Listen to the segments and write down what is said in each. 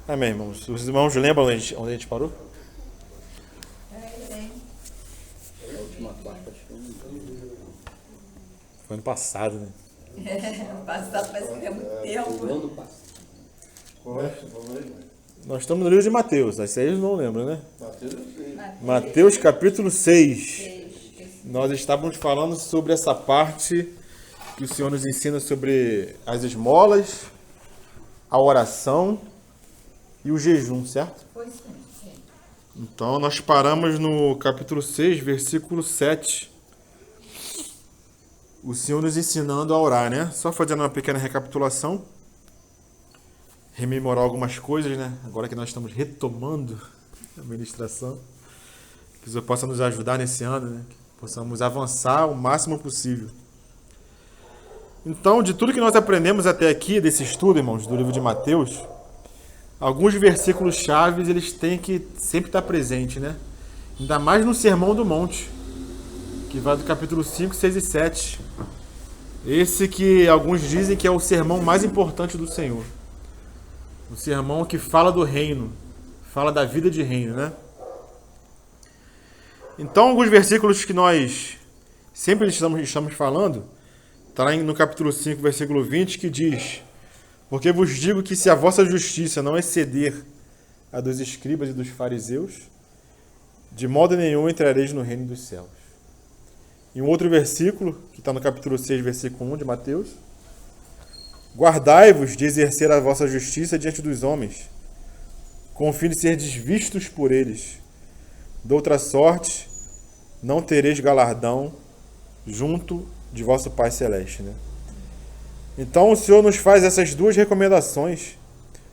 Amém, irmãos. Os irmãos lembram onde a gente parou? A última parte, acho que Foi ano passado, né? Passado parece que tem muito tempo. foi o ano passado. Nós estamos no livro de Mateus, as 6 não lembram, né? Mateus, eu sei. Mateus capítulo 6. Nós estávamos falando sobre essa parte que o Senhor nos ensina sobre as esmolas, a oração e o jejum, certo? Foi sim. Então nós paramos no capítulo 6, versículo 7. O Senhor nos ensinando a orar, né? Só fazendo uma pequena recapitulação. Rememorar algumas coisas, né? Agora que nós estamos retomando a ministração. Que o Senhor possa nos ajudar nesse ano, né? Que possamos avançar o máximo possível. Então, de tudo que nós aprendemos até aqui, desse estudo, irmãos, do livro de Mateus, alguns versículos chaves, eles têm que sempre estar presentes, né? Ainda mais no Sermão do Monte, que vai do capítulo 5, 6 e 7. Esse que alguns dizem que é o sermão mais importante do Senhor. O sermão que fala do reino, fala da vida de reino, né? Então, alguns versículos que nós sempre estamos falando, está lá no capítulo 5, versículo 20, que diz: porque vos digo que se a vossa justiça não exceder a dos escribas e dos fariseus, de modo nenhum entrareis no reino dos céus. E um outro versículo, que está no capítulo 6, versículo 1 de Mateus: guardai-vos de exercer a vossa justiça diante dos homens, com o fim de serdes vistos por eles. De outra sorte, não tereis galardão junto de vosso Pai Celeste, né? Então o Senhor nos faz essas duas recomendações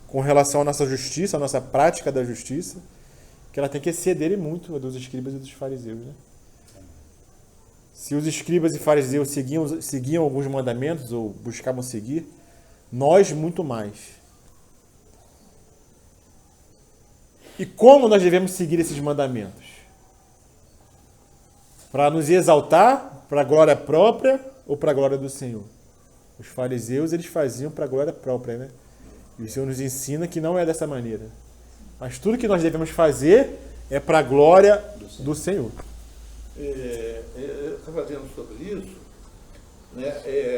com relação à nossa justiça, à nossa prática da justiça, que ela tem que exceder muito a dos escribas e dos fariseus, né? Se os escribas e fariseus seguiam alguns mandamentos ou buscavam seguir, nós muito mais. E como nós devemos seguir esses mandamentos? Para nos exaltar, para a glória própria ou para a glória do Senhor? Os fariseus, eles faziam para a glória própria, né? E o Senhor nos ensina que não é dessa maneira. Mas tudo que nós devemos fazer é para a glória do Senhor. Eu estava dizendo sobre isso, né?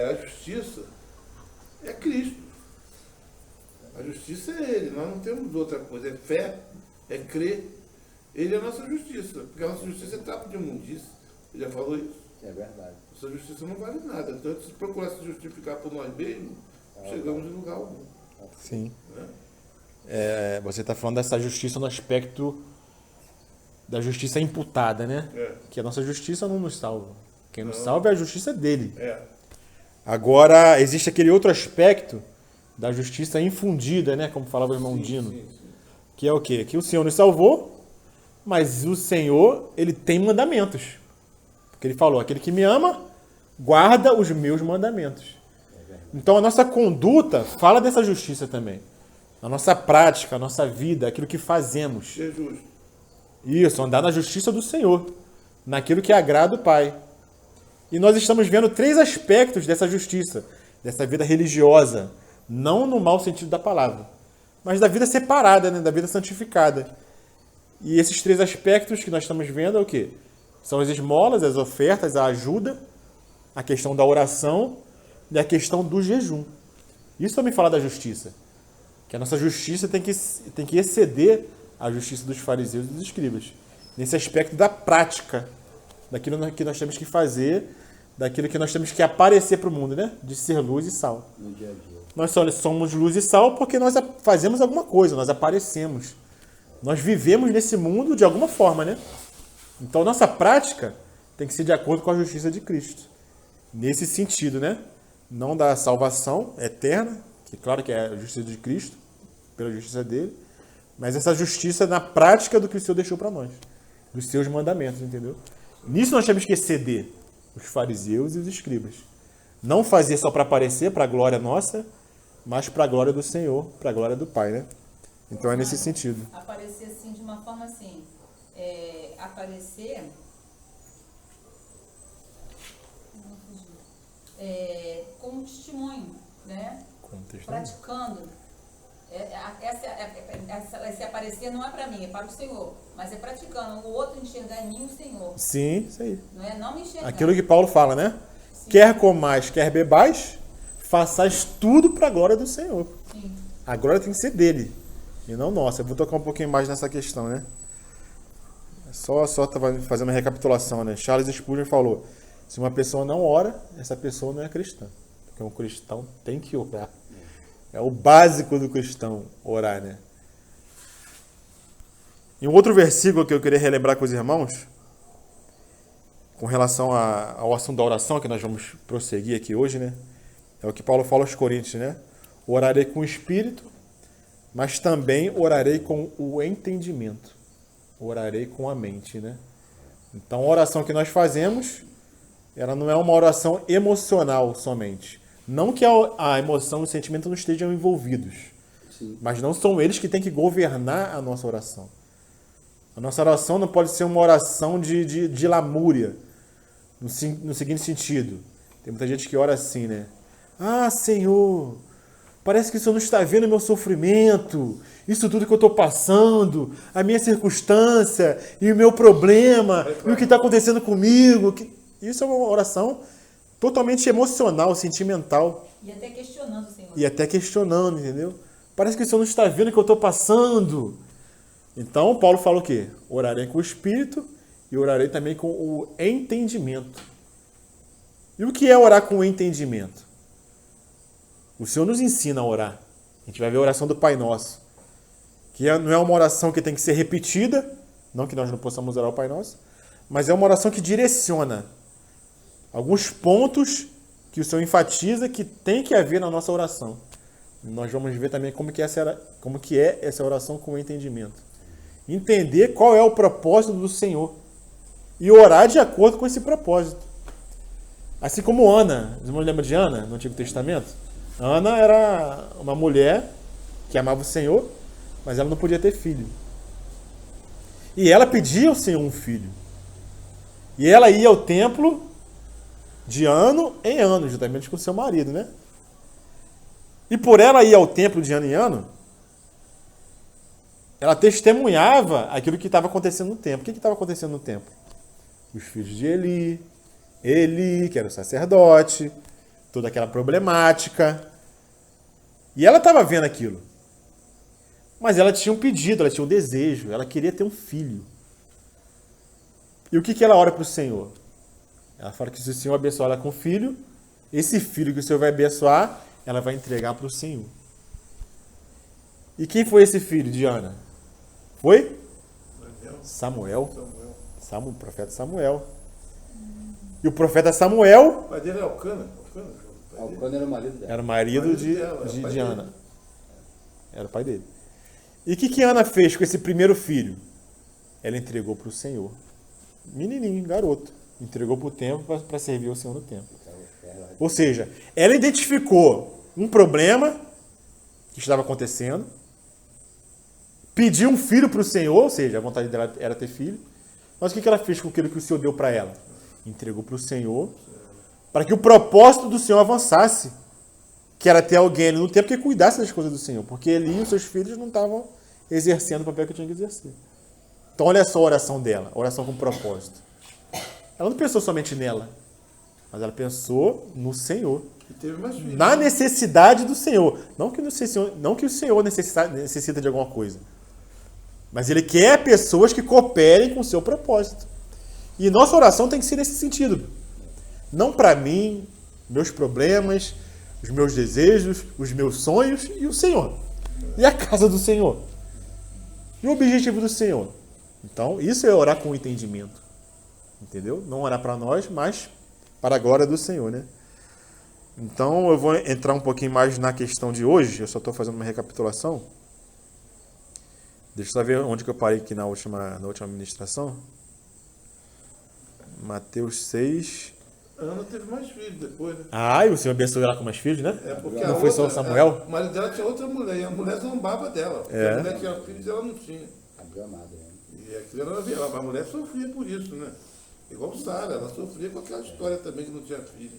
A justiça é Cristo. A justiça é Ele, nós não temos outra coisa. É fé, é crer. Ele é a nossa justiça, porque a nossa justiça é trapo de imundícia. Ele já falou isso. É verdade. Nossa justiça não vale nada. Então, se procurar se justificar por nós mesmos, chegamos em lugar algum. Sim. Né? Você está falando dessa justiça no aspecto da justiça imputada, né? Que a nossa justiça não nos salva. Quem nos salva é a justiça dele. Agora, existe aquele outro aspecto da justiça infundida, né? Como falava o irmão Dino. Sim. Que é o quê? Que o Senhor nos salvou, mas o Senhor, ele tem mandamentos. Porque ele falou: aquele que me ama, guarda os meus mandamentos. Então a nossa conduta fala dessa justiça também. A nossa prática, a nossa vida, aquilo que fazemos. Ser justo. Isso, andar na justiça do Senhor, naquilo que agrada o Pai. E nós estamos vendo 3 aspectos dessa justiça, dessa vida religiosa, não no mau sentido da palavra, mas da vida separada, né, da vida santificada. E esses 3 aspectos que nós estamos vendo é o quê? São as esmolas, as ofertas, a ajuda, a questão da oração e a questão do jejum. Isso também fala da justiça. Que a nossa justiça tem que exceder a justiça dos fariseus e dos escribas. Nesse aspecto da prática, daquilo que nós temos que fazer, daquilo que nós temos que aparecer para o mundo, né? De ser luz e sal. No dia a dia. Nós só somos luz e sal porque nós fazemos alguma coisa, nós aparecemos. Nós vivemos nesse mundo de alguma forma, né? Então, nossa prática tem que ser de acordo com a justiça de Cristo. Nesse sentido, né? Não da salvação eterna, que claro que é a justiça de Cristo, pela justiça dele, mas essa justiça na prática do que o Senhor deixou para nós, dos seus mandamentos, entendeu? Nisso nós temos que exceder os fariseus e os escribas. Não fazer só para aparecer, para a glória nossa, mas para a glória do Senhor, para a glória do Pai, né? Então é nesse sentido. Aparecer assim, de uma forma assim, aparecer como testemunho, né? Praticando. Essa é esse aparecer não é para mim, é para o Senhor. Mas é praticando o outro enxergar em mim o Senhor. Sim, isso aí. Não é não me enxergar. Aquilo que Paulo fala, né? Sim. Quer comais, quer bebais, façais tudo para a glória do Senhor. Sim. A glória tem que ser dele e não nossa. Eu vou tocar um pouquinho mais nessa questão, né? Só tava fazendo uma recapitulação, né? Charles Spurgeon falou: se uma pessoa não ora, essa pessoa não é cristã. Porque um cristão tem que orar. É o básico do cristão, orar, né? E um outro versículo que eu queria relembrar com os irmãos, com relação ao assunto da oração, que nós vamos prosseguir aqui hoje, né? É o que Paulo fala aos Coríntios, né? Orarei com o espírito, mas também orarei com o entendimento. Orarei com a mente, né? Então, a oração que nós fazemos, ela não é uma oração emocional somente. Não que a emoção e o sentimento não estejam envolvidos, Sim. mas não são eles que têm que governar a nossa oração. A nossa oração não pode ser uma oração de lamúria, no seguinte sentido. Tem muita gente que ora assim, né? Ah, Senhor, parece que o Senhor não está vendo o meu sofrimento, isso tudo que eu estou passando, a minha circunstância, e o meu problema, e o que está acontecendo comigo. Isso é uma oração totalmente emocional, sentimental. E até questionando o Senhor. E até questionando, entendeu? Parece que o Senhor não está vendo o que eu estou passando. Então, Paulo fala o quê? Orarei com o Espírito e orarei também com o entendimento. E o que é orar com o entendimento? O Senhor nos ensina a orar. A gente vai ver a oração do Pai Nosso. Que não é uma oração que tem que ser repetida, não que nós não possamos orar o Pai Nosso, mas é uma oração que direciona alguns pontos que o Senhor enfatiza que tem que haver na nossa oração. Nós vamos ver também como que é essa oração com o entendimento. Entender qual é o propósito do Senhor e orar de acordo com esse propósito. Assim como Ana, os irmãos lembram de Ana no Antigo Testamento? Ana era uma mulher que amava o Senhor, mas ela não podia ter filho. E ela pedia ao Senhor um filho. E ela ia ao templo de ano em ano, juntamente com seu marido, né? E por ela ir ao templo de ano em ano, ela testemunhava aquilo que estava acontecendo no templo. O que estava acontecendo no templo? Os filhos de Eli, que era o sacerdote, toda aquela problemática. E ela estava vendo aquilo. Mas ela tinha um pedido, ela tinha um desejo, ela queria ter um filho. E o que ela ora para o Senhor? Ela fala que se o Senhor abençoar ela com um filho, esse filho que o Senhor vai abençoar, ela vai entregar para o Senhor. E quem foi esse filho de Ana? Foi? Samuel. O profeta Samuel. E o profeta Samuel... O pai dele é Elcana. Elcana era o marido dela. Era o marido dela, de Ana. Era o pai dele. E o que Ana fez com esse primeiro filho? Ela entregou para o Senhor. Menininho, garoto. Entregou para o templo para servir o Senhor no templo. Ou seja, ela identificou um problema que estava acontecendo, pediu um filho para o Senhor, ou seja, a vontade dela era ter filho, mas o que ela fez com aquilo que o Senhor deu para ela? Entregou para o Senhor, para que o propósito do Senhor avançasse, que era ter alguém ali no tempo que cuidasse das coisas do Senhor, porque Eli e os seus filhos não estavam exercendo o papel que tinham que exercer. Então olha só a oração dela, a oração com propósito. Ela não pensou somente nela, mas ela pensou no Senhor. E teve mais filhos. Na necessidade do Senhor. Não que o Senhor necessita de alguma coisa. Mas Ele quer pessoas que cooperem com o seu propósito. E nossa oração tem que ser nesse sentido. Não para mim, meus problemas, os meus desejos, os meus sonhos e o Senhor. E a casa do Senhor. E o objetivo do Senhor. Então, isso é orar com entendimento. Entendeu? Não orar para nós, mas para a glória do Senhor, né? Então, eu vou entrar um pouquinho mais na questão de hoje. Eu só estou fazendo uma recapitulação. Deixa eu só ver onde que eu parei aqui na última ministração. Mateus 6. Ana teve mais filhos depois, né? Ah, e o Senhor abençoou ela com mais filhos, né? É porque Não foi só o Samuel? O marido dela tinha outra mulher, e a mulher zombava dela. Porque a mulher tinha filhos e ela não tinha. Abriu a madre, né? E aquilo era violava. A mulher sofria por isso, né? Igual Sara, ela sofria com aquela história também que não tinha filho.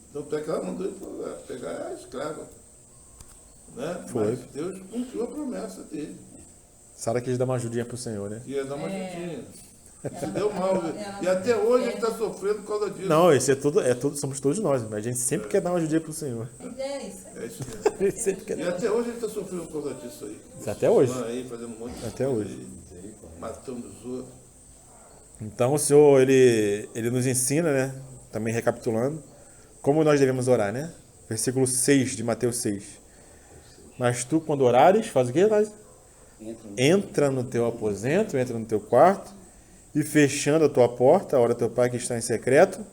Então, até que ela mandou ele pegar a escrava. Né? Foi. Mas Deus cumpriu a promessa dele. Sara quis dar uma ajudinha pro Senhor, né? Ia dar uma ajudinha. Se deu mal. E até hoje ele está sofrendo por causa disso. Não, isso é tudo, somos todos nós, mas a gente sempre quer dar uma ajudinha pro Senhor. É isso. É isso mesmo. A gente sempre quer E dar. até hoje ele está sofrendo por causa disso aí. Até hoje. Aí, fazendo um monte de Até coisa hoje. aí, matando os outros. Então o Senhor, ele nos ensina, né? Também recapitulando, como nós devemos orar, né? Versículo 6 de Mateus 6. Mas tu, quando orares, faz o quê, Lázaro? Entra no teu aposento, entra no teu quarto, e fechando a tua porta, ora teu pai que está em secreto,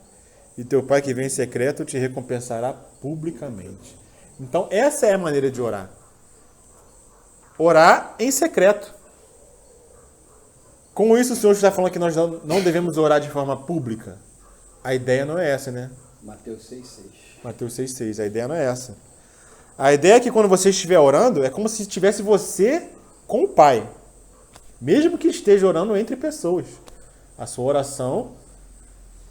e teu pai que vem em secreto te recompensará publicamente. Então, essa é a maneira de orar. Orar em secreto. Com isso, o Senhor está falando que nós não devemos orar de forma pública. A ideia não é essa, né? Mateus 6,6. Mateus 6,6. A ideia não é essa. A ideia é que quando você estiver orando, é como se tivesse você com o Pai. Mesmo que esteja orando entre pessoas. A sua oração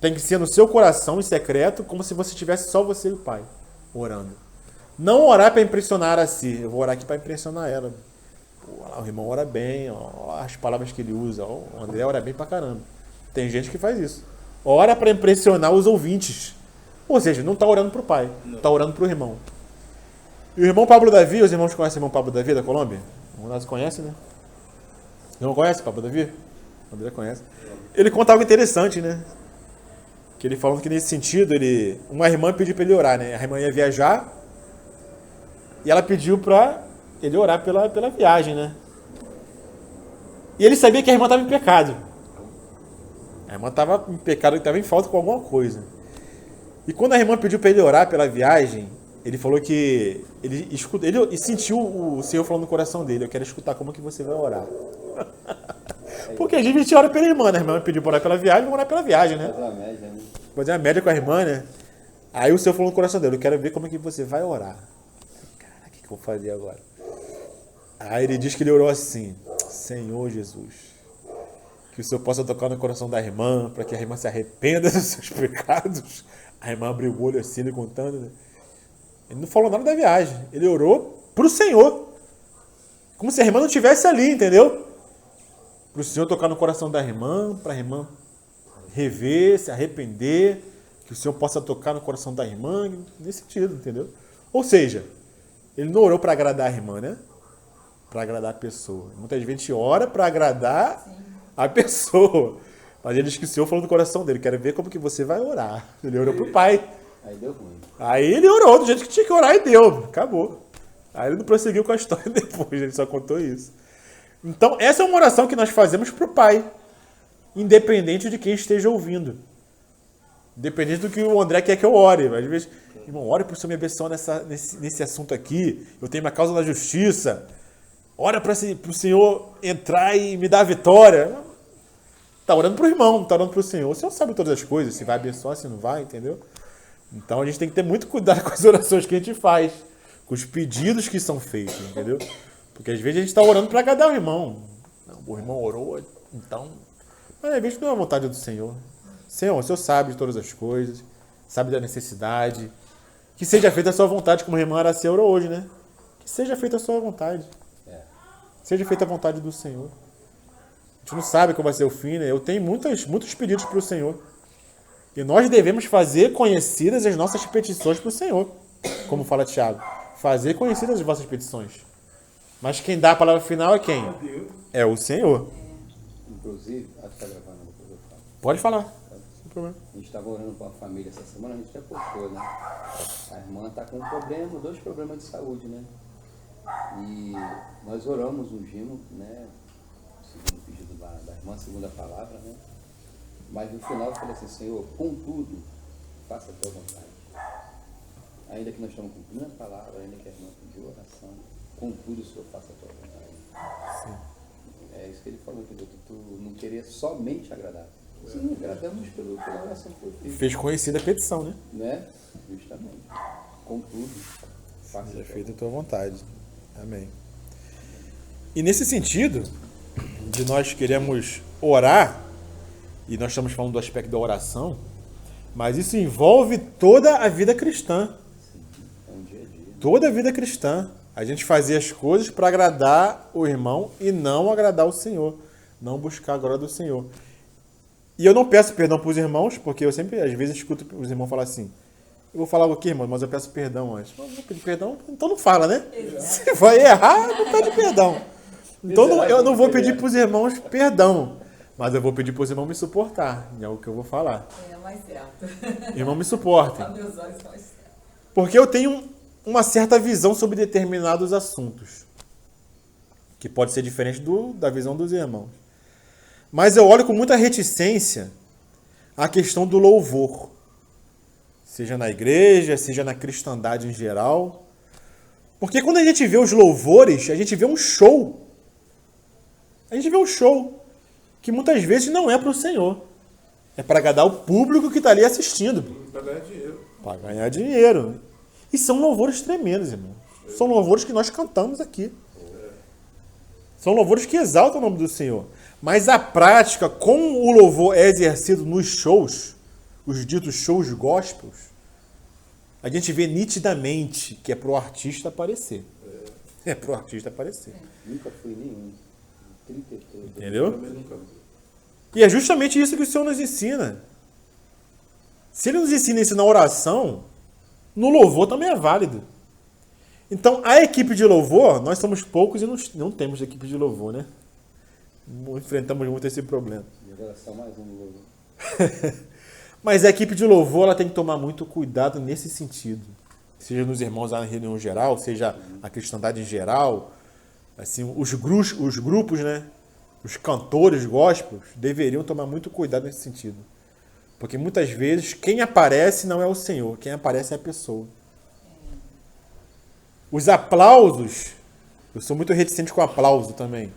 tem que ser no seu coração, em secreto, como se você tivesse só você e o Pai orando. Não orar para impressionar a si. Eu vou orar aqui para impressionar ela. Pô, o irmão ora bem, ó, as palavras que ele usa. Ó, o André ora bem pra caramba. Tem gente que faz isso. Ora para impressionar os ouvintes. Ou seja, não está orando para o Pai, está orando para o irmão. E o irmão Pablo Davi, os irmãos conhecem o irmão Pablo Davi da Colômbia? O Ronaldo conhece, né? Não conhece o Pablo Davi? O André conhece. Ele conta algo interessante, né? Que ele falando que nesse sentido, uma irmã pediu para ele orar, né? A irmã ia viajar e ela pediu para ele orar pela viagem, né? E ele sabia que a irmã estava em pecado. A irmã estava em pecado, estava em falta com alguma coisa. E quando a irmã pediu para ele orar pela viagem, ele falou que ele sentiu o Senhor falando no coração dele: eu quero escutar como que você vai orar. Porque a gente ora pela irmã, né? A irmã pediu para orar pela viagem, vamos orar pela viagem, né? Fazer uma média, né? Fazer uma média com a irmã, né? Aí o Senhor falou no coração dele: eu quero ver como é que você vai orar. Cara, o que eu vou fazer agora? Aí ele diz que ele orou assim: Senhor Jesus, que o Senhor possa tocar no coração da irmã, para que a irmã se arrependa dos seus pecados. A irmã abriu o olho assim, ele contando, né? Ele não falou nada da viagem. Ele orou pro Senhor. Como se a irmã não estivesse ali, entendeu? Pro Senhor tocar no coração da irmã, para a irmã rever, se arrepender, que o Senhor possa tocar no coração da irmã, nesse sentido, entendeu? Ou seja, ele não orou para agradar a irmã, né? Para agradar a pessoa. Muitas vezes a gente ora para agradar a pessoa. Mas ele diz que o Senhor falou no coração dele: quero ver como que você vai orar. Ele orou pro Pai. Aí deu ruim. Aí ele orou do jeito que tinha que orar e deu. Acabou. Aí ele não prosseguiu com a história depois, ele só contou isso. Então, essa é uma oração que nós fazemos pro Pai. Independente de quem esteja ouvindo. Independente do que o André quer que eu ore. Às vezes, irmão, ore pro Senhor me abençoar nesse assunto aqui. Eu tenho uma causa na justiça. Ora pro Senhor entrar e me dar a vitória. Tá orando pro irmão, não tá orando pro Senhor. O Senhor sabe todas as coisas, se vai abençoar, se não vai, entendeu? Então a gente tem que ter muito cuidado com as orações que a gente faz, com os pedidos que são feitos, entendeu? Porque às vezes a gente está orando para agradar o irmão. Não, o irmão orou, então... Mas às vezes não é a vontade do Senhor. Senhor, o Senhor sabe de todas as coisas, sabe da necessidade. Que seja feita a sua vontade, como a irmã Aracê orou hoje, né? Que seja feita a sua vontade. Seja feita a vontade do Senhor. A gente não sabe qual vai ser o fim, né? Eu tenho muitos pedidos para o Senhor. E nós devemos fazer conhecidas as nossas petições para o Senhor. Como fala Tiago. Fazer conhecidas as vossas petições. Mas quem dá a palavra final é quem? É o Senhor. Inclusive, acho que está gravando, depois eu falo. Pode falar. Sem problema. A gente estava orando para uma família essa semana, a gente já postou, né? A irmã está com dois problemas de saúde, né? E nós oramos, ungimos, né? Segundo o pedido da irmã, segundo a palavra, né? Mas no final eu falei assim: Senhor, contudo, faça a tua vontade. Ainda que nós estamos cumprindo a palavra, ainda que a irmã pediu oração, contudo o Senhor faça a tua vontade. Sim. É isso que ele falou, que tu não queria somente agradar. Sim, agradamos pela oração que foi feita. Fez conhecida a petição, Né? Justamente. Contudo, faça Seja feita a tua vontade. Amém. E nesse sentido, de nós queremos orar, e nós estamos falando do aspecto da oração, mas isso envolve toda a vida cristã. É um dia a dia. Toda a vida cristã. a gente fazer as coisas para agradar o irmão e não agradar o Senhor, não buscar a glória do Senhor. E eu não peço perdão para os irmãos, porque eu sempre, às vezes, escuto os irmãos falar assim, eu vou falar algo aqui, irmão, mas eu peço perdão antes. Eu vou pedir perdão, então não fala, né? Se vai errar, não pede perdão. Então eu não vou pedir para os irmãos perdão, mas eu vou pedir para os irmãos me suportar, é o que eu vou falar. É mais certo. Irmão, me suportem. Meus olhos são mais certos. Porque eu tenho uma certa visão sobre determinados assuntos, que pode ser diferente da visão dos irmãos. Mas eu olho com muita reticência a questão do louvor, seja na igreja, seja na cristandade em geral. Porque quando a gente vê os louvores, a gente vê um show. A gente vê um show que muitas vezes não é para o Senhor. É para agradar o público que está ali assistindo. Para ganhar dinheiro. Para ganhar dinheiro. E são louvores tremendos, irmão. São louvores que nós cantamos aqui. São louvores que exaltam o nome do Senhor. Mas a prática, como o louvor é exercido nos shows, os ditos shows gospels, a gente vê nitidamente que é pro artista aparecer. É pro artista aparecer. Nunca fui nenhum. 33. Entendeu? Também nunca vi. E é justamente isso que o Senhor nos ensina. Se Ele nos ensina isso na oração, no louvor também é válido. Então, a equipe de louvor, nós somos poucos e não temos equipe de louvor, né? Enfrentamos muito esse problema. E agora só mais um louvor. Mas a equipe de louvor ela tem que tomar muito cuidado nesse sentido. Seja nos irmãos lá na reunião geral, seja a cristandade em geral. Assim, os grupos, né? Os cantores gospels deveriam tomar muito cuidado nesse sentido. Porque muitas vezes quem aparece não é o Senhor, quem aparece é a pessoa. Os aplausos, eu sou muito reticente com o aplauso também.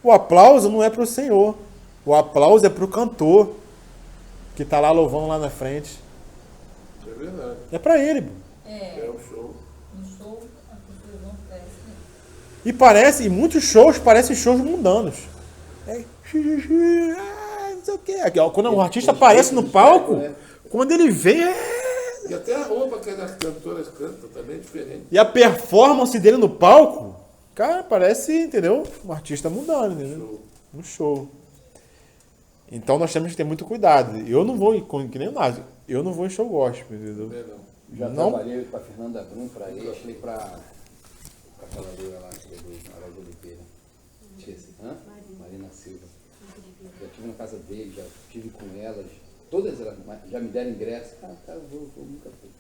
O aplauso não é para o Senhor, o aplauso é para o cantor que está lá louvando lá na frente. É verdade. É para ele. É o show. No show, as pessoas vão E muitos shows parecem shows mundanos. É, não sei o quê. Quando o artista aparece no palco, quando ele vem, E até a roupa que as cantoras cantam também é diferente. e a performance dele no palco, cara, parece, entendeu? Um artista mundano, entendeu? Um show. Então nós temos que ter muito cuidado. Eu não vou, que nem o Nádio, eu não vou em show gospel, entendeu? Né, não. Já Não. trabalhei para Fernanda Brum, para Ashley, para aquela loira lá, que é do Amaral de Oliveira. Esqueci. Marina Silva. Já estive na casa dele, já estive com elas. Todas elas já me deram ingresso. Eu vou, nunca fui.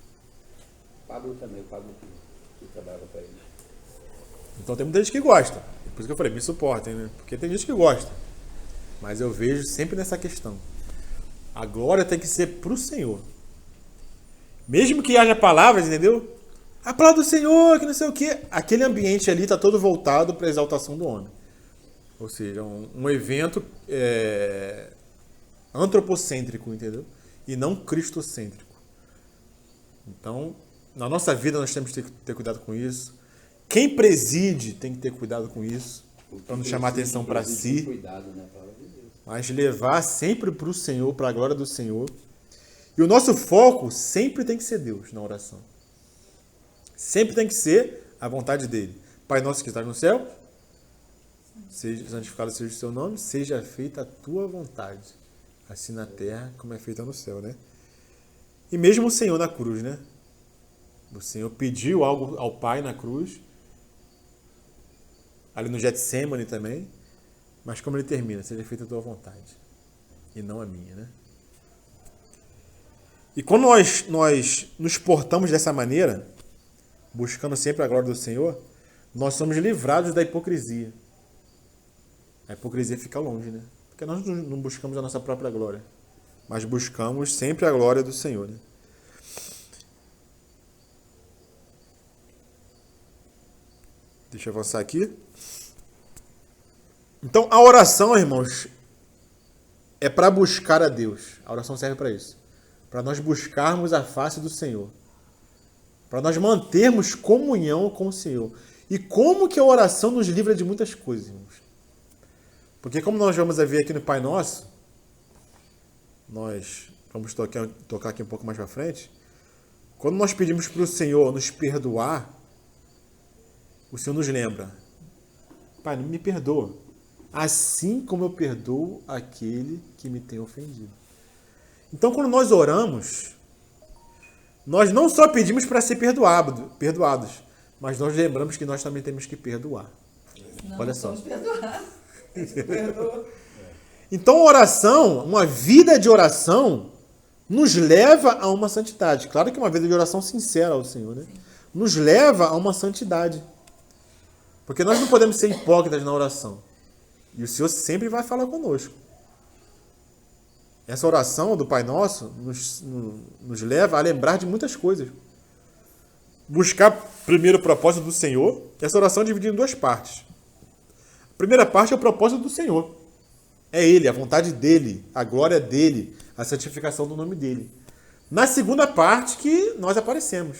Pablo também, o Pablo que trabalhava para eles. Então tem muita gente que gosta. Por isso que eu falei, me suportem, né? Porque tem gente que gosta. Mas eu vejo sempre nessa questão. A glória tem que ser pro Senhor. Mesmo que haja palavras, entendeu? Aplauda o Senhor, que não sei o quê. Aquele ambiente ali está todo voltado para a exaltação do homem. Ou seja, um evento antropocêntrico, entendeu? E não cristocêntrico. Então, na nossa vida nós temos que ter cuidado com isso. Quem preside tem que ter cuidado com isso. Para não chamar atenção para si. Cuidado, né? Palavra de Deus. Mas levar sempre para o Senhor, para a glória do Senhor. E o nosso foco sempre tem que ser Deus na oração. Sempre tem que ser a vontade dele. Pai nosso que estás no céu, seja santificado seja o seu nome, seja feita a tua vontade. Assim na terra como é feita no céu, né? E mesmo o Senhor na cruz, né? O Senhor pediu algo ao Pai na cruz. Ali no Getsemane também. Mas como ele termina? Seja feita a tua vontade. E não a minha, né? E quando nós nos portamos dessa maneira, buscando sempre a glória do Senhor, nós somos livrados da hipocrisia. A hipocrisia fica longe, né? Porque nós não buscamos a nossa própria glória, mas buscamos sempre a glória do Senhor, né? Deixa eu avançar aqui. Então, a oração, irmãos, é para buscar a Deus. A oração serve para isso. Para nós buscarmos a face do Senhor. Para nós mantermos comunhão com o Senhor. E como que a oração nos livra de muitas coisas, irmãos? Porque como nós vamos ver aqui no Pai Nosso, nós vamos tocar aqui um pouco mais para frente, quando nós pedimos para o Senhor nos perdoar, o Senhor nos lembra: Pai, não me perdoa, assim como eu perdoo aquele que me tem ofendido. Então, quando nós oramos, nós não só pedimos para ser perdoados, mas nós lembramos que nós também temos que perdoar. Não, Olha só. somos perdoados. Então, oração, uma vida de oração, nos leva a uma santidade. Claro que uma vida de oração sincera ao Senhor, né? Nos leva a uma santidade. Porque nós não podemos ser hipócritas na oração. E o Senhor sempre vai falar conosco. Essa oração do Pai Nosso nos leva a lembrar de muitas coisas. Buscar primeiro o propósito do Senhor. Essa oração é dividida em duas partes. A primeira parte é o propósito do Senhor. É Ele, a vontade dEle, a glória dEle, a santificação do nome dEle. Na segunda parte que nós aparecemos.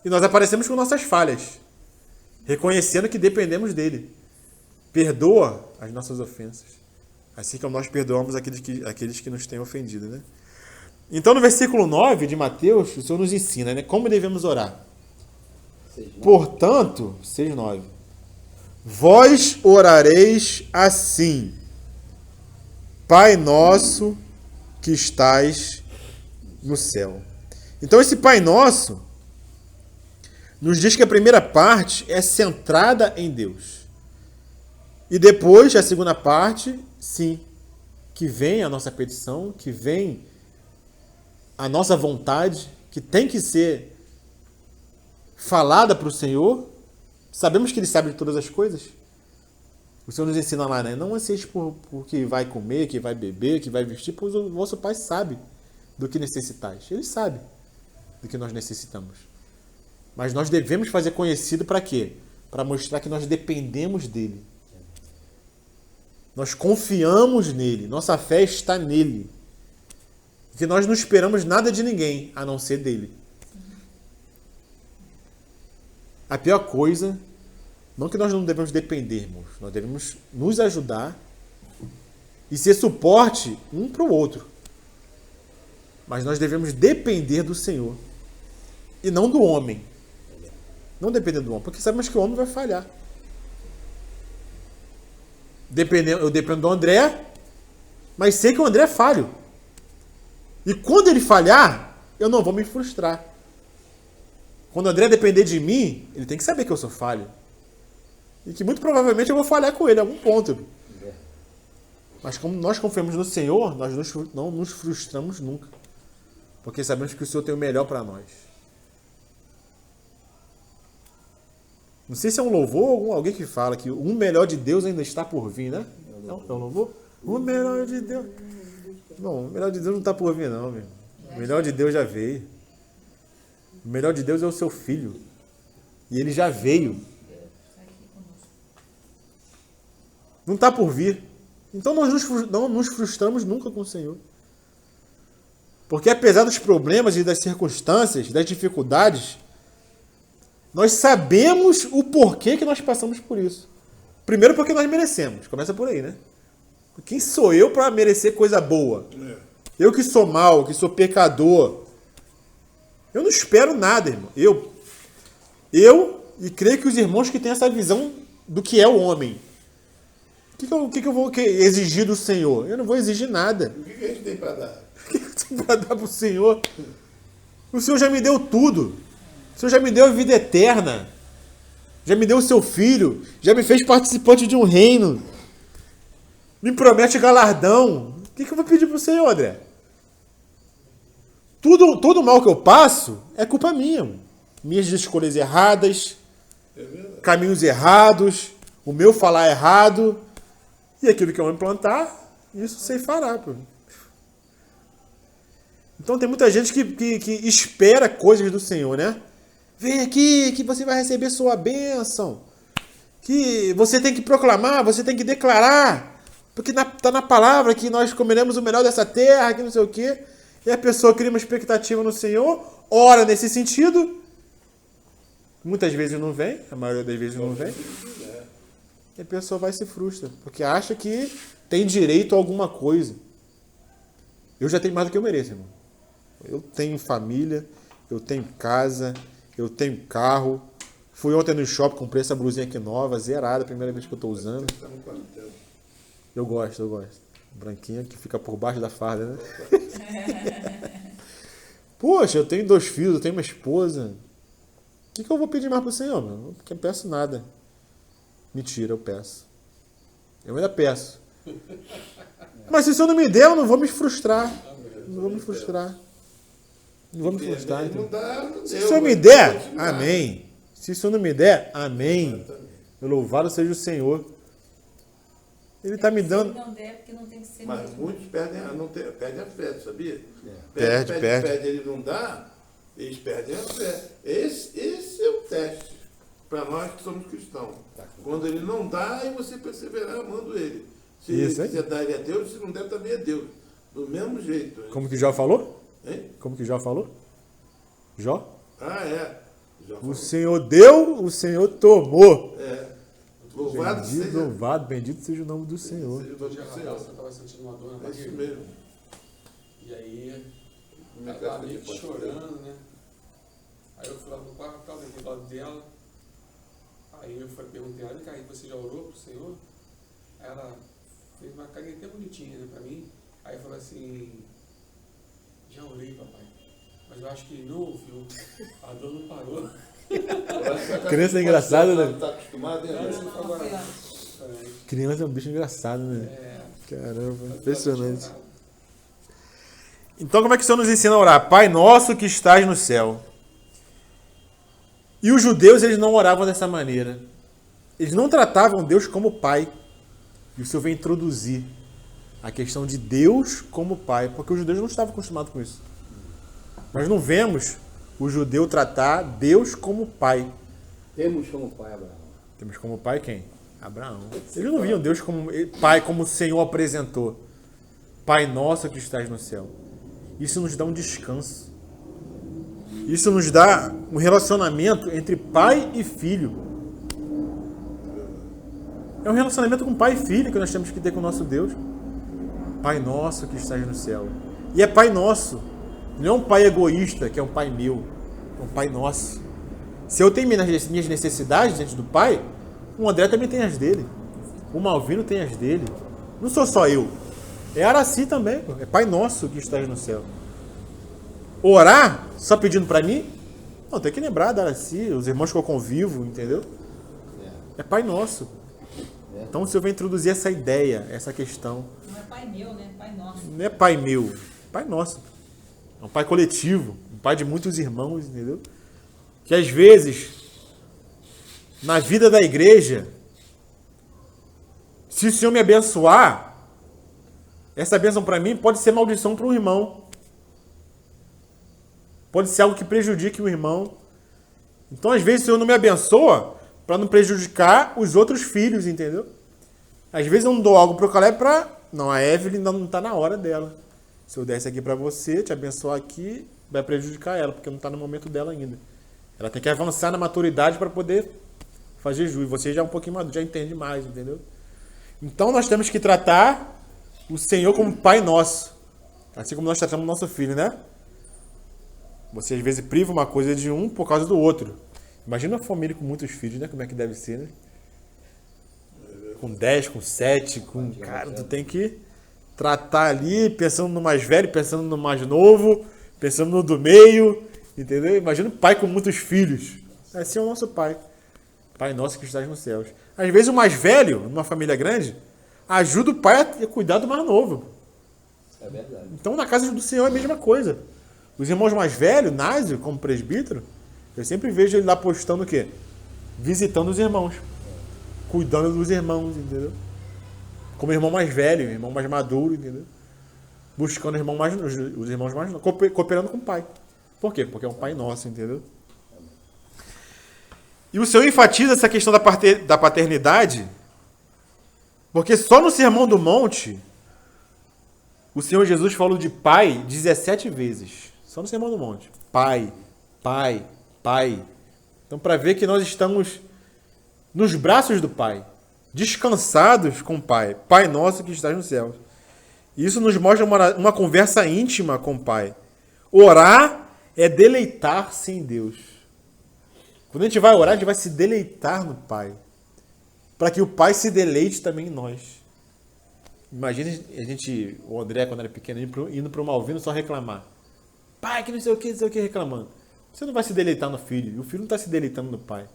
E nós aparecemos com nossas falhas, reconhecendo que dependemos dEle. Perdoa as nossas ofensas, assim como nós perdoamos aqueles que nos têm ofendido, né? Então, no versículo 9 de Mateus, o Senhor nos ensina, né, como devemos orar. 6:9. Portanto, 6:9. Vós orareis assim: Pai nosso que estais no céu. Então, esse Pai Nosso nos diz que a primeira parte é centrada em Deus. E depois, a segunda parte, sim, que vem a nossa petição, que vem a nossa vontade, que tem que ser falada para o Senhor. Sabemos que Ele sabe de todas as coisas. O Senhor nos ensina lá, né? Não anseie por que vai comer, que vai beber, que vai vestir, pois o vosso Pai sabe do que necessitais. Ele sabe do que nós necessitamos. Mas nós devemos fazer conhecido para quê? Para mostrar que nós dependemos dEle. Nós confiamos nele, nossa fé está nele. Que nós não esperamos nada de ninguém, a não ser dele. A pior coisa, não que nós não devemos depender, irmãos, nós devemos nos ajudar e ser suporte um para o outro. Mas nós devemos depender do Senhor e não do homem. Não depender do homem, porque sabemos que o homem vai falhar. Eu dependo do André, mas sei que o André é falho. E quando ele falhar, eu não vou me frustrar. Quando o André depender de mim, ele tem que saber que eu sou falho. E que muito provavelmente eu vou falhar com ele em algum ponto. Mas como nós confiamos no Senhor, nós não nos frustramos nunca. Porque sabemos que o Senhor tem o melhor para nós. Não sei se é um louvor ou alguém que fala que o melhor de Deus ainda está por vir, né? Não, é um louvor? O melhor de Deus. Não, o melhor de Deus não está por vir, não, meu. O melhor de Deus já veio. O melhor de Deus é o seu filho. E ele já veio. Não está por vir. Então nós não nos frustramos nunca com o Senhor. Porque apesar dos problemas e das circunstâncias, das dificuldades, nós sabemos o porquê que nós passamos por isso. Primeiro porque nós merecemos. Começa por aí, né? Quem sou eu para merecer coisa boa? Eu que sou mau, que sou pecador. Eu não espero nada, irmão. Eu e creio que os irmãos que têm essa visão do que é o homem. O que eu vou exigir do Senhor? Eu não vou exigir nada. O que a gente tem para dar? O que eu tenho para dar para o Senhor? O Senhor já me deu tudo. O Senhor já me deu a vida eterna. Já me deu o seu filho. Já me fez participante de um reino. Me promete galardão. O que eu vou pedir para o Senhor, André? Todo mal que eu passo é culpa minha. Minhas escolhas erradas, caminhos errados, o meu falar errado. E aquilo que eu vou implantar, isso sei fará. Pô. Então tem muita gente que espera coisas do Senhor, né? Vem aqui que você vai receber sua bênção. Que você tem que proclamar, você tem que declarar. Porque está na palavra que nós comeremos o melhor dessa terra, que não sei o quê. E a pessoa cria uma expectativa no Senhor, ora nesse sentido. Muitas vezes não vem, a maioria das vezes não vem. E a pessoa vai se frustra, porque acha que tem direito a alguma coisa. Eu já tenho mais do que eu mereço, irmão. Eu tenho família, eu tenho casa, eu tenho carro, Fui ontem no shopping, comprei essa blusinha aqui nova, zerada, primeira vez que eu tô usando. Tá no quartel. Eu gosto. Branquinha que fica por baixo da farda, né? Poxa, eu tenho 2 filhos, eu tenho uma esposa. O que eu vou pedir mais pro Senhor, meu? Eu não peço nada. Mentira, eu peço. Eu ainda peço. Mas se o Senhor não me der, eu não vou me frustrar. Não vou me frustrar. Não vou me frustrar. Não Então. dá, não Se deu, o Senhor me mas der, vai continuar. amém. Se o Senhor não me der, amém. Louvado seja o Senhor. Ele está me dando. Se não der, porque não tem que ser Mas mesmo. muitos perdem a fé, sabia? Perde. Ele não dá, eles perdem a fé. Esse é o teste para nós que somos cristãos. Quando ele não dá, aí você perseverar amando ele. Se Isso, ele quiser dar, ele é Deus, se não der, também é Deus. Do mesmo jeito. Como que Jó falou? Hein? Como que Jó falou? Jó? Ah, é. Já O falou. Senhor deu, o Senhor tomou. É. Louvado seja. Louvado, bendito seja o nome do Senhor. Seja o Um nome dia do a Senhor. Raça estava sentindo uma dor na É isso barriga. mesmo. E aí, Minha ela estava casa meio de que pode chorando, né? Aí eu fui lá pro quarto, estava do lado dela. Aí eu perguntei, olha cá, você já orou pro Senhor? Aí ela fez uma carinha até bonitinha, né, pra mim. Aí falou assim, já orei, papai. Mas eu acho que ele não ouviu. A dor não parou. Criança é engraçada, né? Tá acostumado, né? Criança é um bicho engraçado, né? É, Caramba, impressionante. Então, como é que o Senhor nos ensina a orar? Pai nosso que estás no céu. E os judeus, eles não oravam dessa maneira. Eles não tratavam Deus como pai. E o Senhor vem introduzir a questão de Deus como pai, porque os judeus não estavam acostumados com isso. Nós não vemos o judeu tratar Deus como pai. Temos como pai Abraão. Temos como pai quem? Abraão. Eles não viam Deus como pai, como o Senhor apresentou. Pai nosso que estás no céu. Isso nos dá um descanso. Isso nos dá um relacionamento entre pai e filho. É um relacionamento com pai e filho que nós temos que ter com o nosso Deus. Pai nosso que estás no céu. E é pai nosso. Não é um pai egoísta, que é um pai meu. É um pai nosso. Se eu tenho minhas necessidades diante do pai, o André também tem as dele. O Malvino tem as dele. Não sou só eu. É Araci também. É pai nosso que estás no céu. Orar só pedindo para mim? Não, tem que lembrar da Araci, os irmãos que eu convivo, entendeu? É pai nosso. Então o Senhor vai introduzir essa ideia, essa questão. Não é pai meu, né? Pai nosso. Não é pai meu, pai nosso. É um pai coletivo, um pai de muitos irmãos, entendeu? Que às vezes, na vida da igreja, se o Senhor me abençoar, essa bênção para mim pode ser maldição para um irmão. Pode ser algo que prejudique o irmão. Então, às vezes, o Senhor não me abençoa para não prejudicar os outros filhos, entendeu? Às vezes eu não dou algo para o Caleb para... Não, a Evelyn ainda não está na hora dela. Se eu der isso aqui para você, te abençoar aqui, vai prejudicar ela, porque não está no momento dela ainda. Ela tem que avançar na maturidade para poder fazer jus. Você já é um pouquinho maduro, já entende mais, entendeu? Então nós temos que tratar o Senhor como Pai nosso. Assim como nós tratamos o nosso filho, né? Você às vezes priva uma coisa de um por causa do outro. Imagina uma família com muitos filhos, né? Como é que deve ser, né? Com 10, com 7, com... Cara, tu tem que tratar ali, pensando no mais velho, pensando no mais novo, pensando no do meio, entendeu? Imagina um pai com muitos filhos. Assim é o nosso pai. Pai nosso que estás nos céus. Às vezes o mais velho, numa família grande, ajuda o pai a cuidar do mais novo. É verdade. Então na casa do Senhor é a mesma coisa. Os irmãos mais velhos, Násio, como presbítero, eu sempre vejo ele lá postando o quê? Visitando os irmãos. Cuidando dos irmãos, entendeu? Como irmão mais velho, irmão mais maduro, entendeu? Buscando os irmãos mais novos, cooperando com o pai. Por quê? Porque é um pai nosso, entendeu? E o Senhor enfatiza essa questão da paternidade, porque só no Sermão do Monte, o Senhor Jesus falou de pai 17 vezes. Só no Sermão do Monte. Pai, pai, pai. Então, para ver que nós estamos nos braços do Pai, descansados com o Pai. Pai nosso que estás no céu. Isso nos mostra uma conversa íntima com o Pai. Orar é deleitar-se em Deus. Quando a gente vai orar, a gente vai se deleitar no Pai. Para que o Pai se deleite também em nós. Imagina o André, quando era pequeno, indo para o Malvino só reclamar. Pai, que não sei o que, reclamando. Você não vai se deleitar no filho. E o filho não está se deleitando no pai.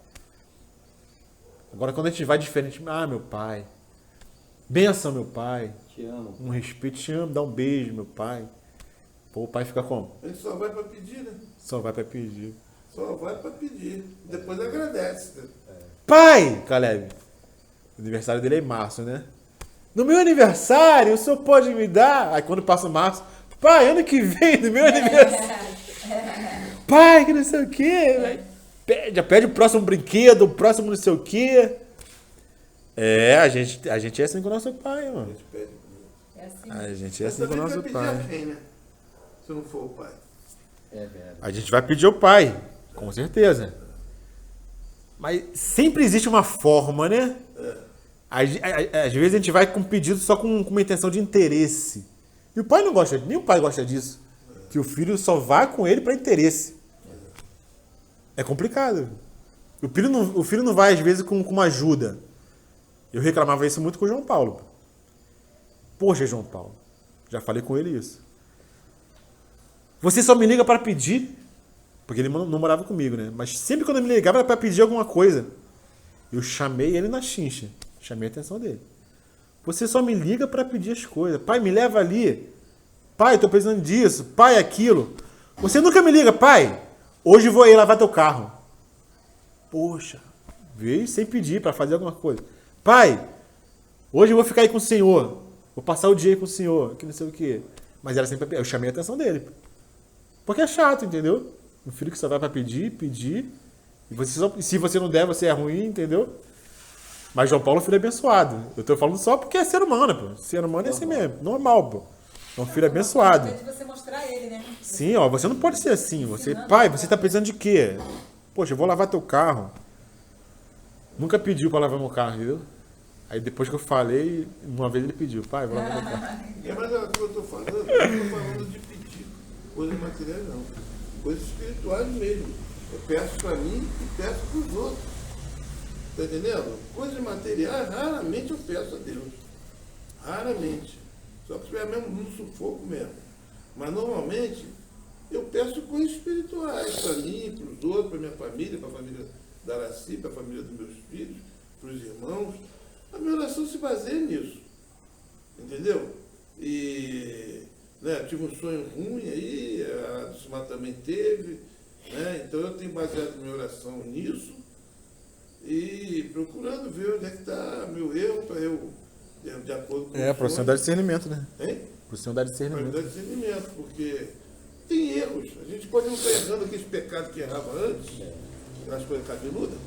Agora, quando a gente vai diferente, meu pai. Benção, meu pai. Te amo. Um respeito, te amo, dá um beijo, meu pai. Pô, o pai fica como? Ele só vai para pedir, né? Só vai para pedir. Só vai para pedir. Depois agradece. Né? Pai, Caleb. O aniversário dele é em março, né? No meu aniversário, o senhor pode me dar? Aí quando passa março, pai, ano que vem, no meu aniversário. Pai, que não sei o quê. Pede o próximo brinquedo, o próximo não sei o quê. A gente é assim com o nosso pai, mano. A gente pede. É assim. A gente é Mas assim com o também nosso vai pedir pai. a quem, né? Se não for o pai. É verdade. A gente vai pedir ao pai, com certeza. Mas sempre existe uma forma, né? Às vezes a gente vai com pedido só com uma intenção de interesse. E o pai não gosta, nem o pai gosta disso. Que o filho só vá com ele para interesse. É complicado. O filho não vai, às vezes, com uma ajuda. Eu reclamava isso muito com o João Paulo. Poxa, João Paulo, já falei com ele isso. Você só me liga para pedir, porque ele não morava comigo, né? Mas sempre quando ele me ligava era para pedir alguma coisa. Eu chamei ele na chincha. Chamei a atenção dele. Você só me liga para pedir as coisas. Pai, me leva ali. Pai, tô precisando disso. Pai, aquilo. Você nunca me liga, pai. Hoje vou aí lavar teu carro. Poxa, veio sem pedir para fazer alguma coisa. Pai, hoje eu vou ficar aí com o senhor. Vou passar o dia aí com o senhor. Que não sei o quê. Mas era sempre... Eu chamei a atenção dele. Porque é chato, entendeu? Um filho que só vai para pedir. E se você não der, você é ruim, entendeu? Mas João Paulo é um filho abençoado. Eu tô falando só porque é ser humano, pô. Ser humano é assim mesmo. Normal, pô. É um filho abençoado. De você mostrar ele, né? Sim, ó. Você não pode ser assim. Pai, você tá precisando de quê? Poxa, eu vou lavar teu carro. Nunca pediu pra lavar meu carro, entendeu? Aí depois que eu falei, uma vez ele pediu. Pai, vou lavar meu carro. Mas é o que eu estou falando. Eu não estou falando de pedir coisas materiais, não. Coisas espirituais mesmo. Eu peço para mim e peço para os outros. Tá entendendo? Coisas materiais, raramente eu peço a Deus. Raramente. Só que estiver mesmo no sufoco mesmo. Mas normalmente eu peço coisas espirituais para mim, para os outros, para minha família, para a família da Araci, para a família dos meus filhos, para os irmãos. A minha oração se baseia nisso. Entendeu? E tive um sonho ruim aí, a Dulcimar também teve. Então eu tenho baseado minha oração nisso. E procurando ver onde é que está meu erro para eu, de acordo com Para o senhor dar discernimento, né? Hein? Para o senhor dar Para discernimento. dar discernimento, porque tem erros. A gente pode não estar errando aqueles pecados que errava antes, nas coisas cabeludas,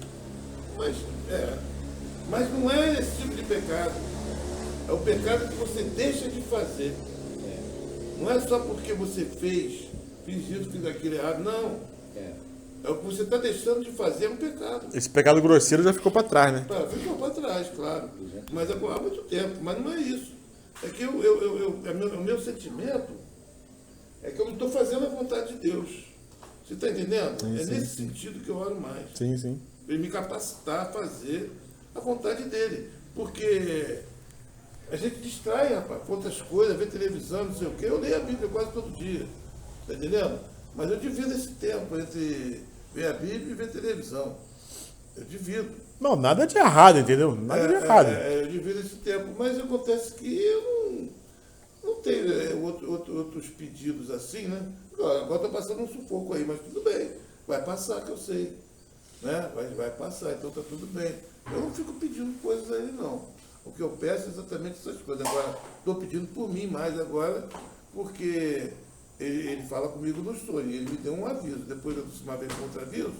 mas não é esse tipo de pecado. É o pecado que você deixa de fazer. Não é só porque você fiz isso, fiz aquilo errado, não. É o que você está deixando de fazer, é um pecado. Esse pecado grosseiro já ficou para trás, né? Ficou para trás, claro. Mas há muito tempo. Mas não é isso. É que o meu sentimento é que eu não estou fazendo a vontade de Deus. Você está entendendo? Sim, nesse sentido que eu oro mais. Sim, sim. Ele me capacitar a fazer a vontade dele. Porque a gente distrai, rapaz, com outras coisas, vê televisão, não sei o quê. Eu leio a Bíblia quase todo dia. Está entendendo? Mas eu divido esse tempo entre ver a Bíblia e ver televisão. Eu divido. Não, nada de errado, entendeu? Nada de errado. Eu divido esse tempo. Mas acontece que eu não tenho outros pedidos assim, né? Agora estou passando um sufoco aí, mas tudo bem. Vai passar, que eu sei. Né? Vai passar, então está tudo bem. Eu não fico pedindo coisas aí, não. O que eu peço é exatamente essas coisas. Agora, estou pedindo por mim mais agora, porque ele fala comigo no sonho. Ele me deu um aviso. Depois eu disse uma vez contra aviso.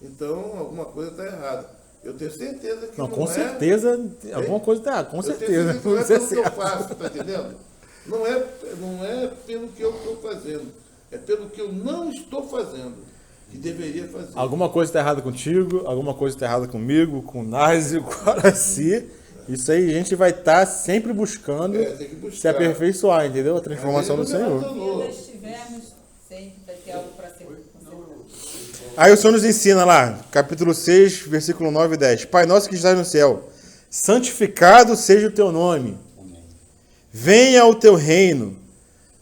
Então, alguma coisa está errada. Eu tenho certeza que Não, com certeza, alguma coisa está errada. Com certeza. Eu tenho certeza que não é pelo que eu faço, está entendendo? Não é pelo que eu estou fazendo. É pelo que eu não estou fazendo, que deveria fazer. Alguma coisa está errada contigo, alguma coisa está errada comigo, com o Nazi, com o Araci. Isso aí a gente vai estar sempre buscando Tem que buscar. se aperfeiçoar, entendeu? A transformação do Senhor. Se nós estivermos, sempre vai ter algo para ser. Aí o Senhor nos ensina lá, capítulo 6, versículo 9 e 10. Pai nosso que estás no céu, santificado seja o teu nome. Amém. Venha o teu reino.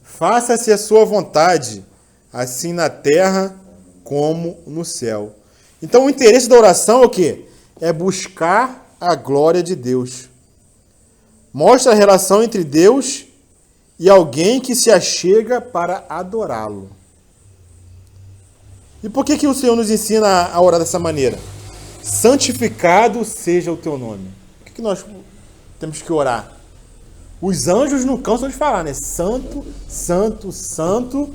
Faça-se a sua vontade, assim na terra como no céu. Então o interesse da oração é o quê? É buscar a glória de Deus. Mostra a relação entre Deus e alguém que se achega para adorá-lo. E por que o Senhor nos ensina a orar dessa maneira? Santificado seja o teu nome. Por que nós temos que orar? Os anjos não cansam de falar, né? Santo, santo, santo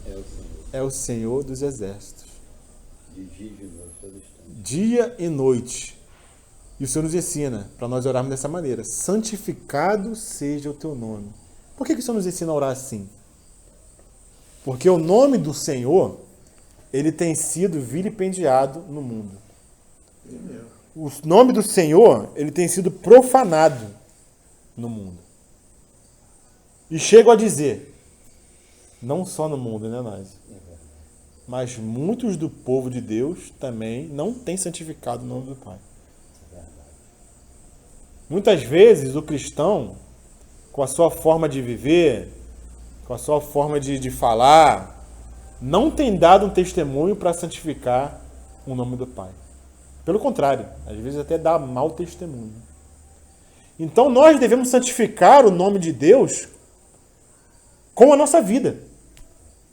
É o Senhor. é o Senhor dos exércitos. De dia e de noite, todo instante. Dia e noite. E o Senhor nos ensina para nós orarmos dessa maneira. Santificado seja o teu nome. Por que o Senhor nos ensina a orar assim? Porque o nome do Senhor, ele tem sido vilipendiado no mundo. O nome do Senhor, ele tem sido profanado no mundo. E chego a dizer, não só no mundo, né, nós? Mas muitos do povo de Deus também não têm santificado o nome do Pai. Muitas vezes o cristão, com a sua forma de viver, com a sua forma de falar, não tem dado um testemunho para santificar o nome do Pai. Pelo contrário, às vezes até dá mau testemunho. Então nós devemos santificar o nome de Deus com a nossa vida.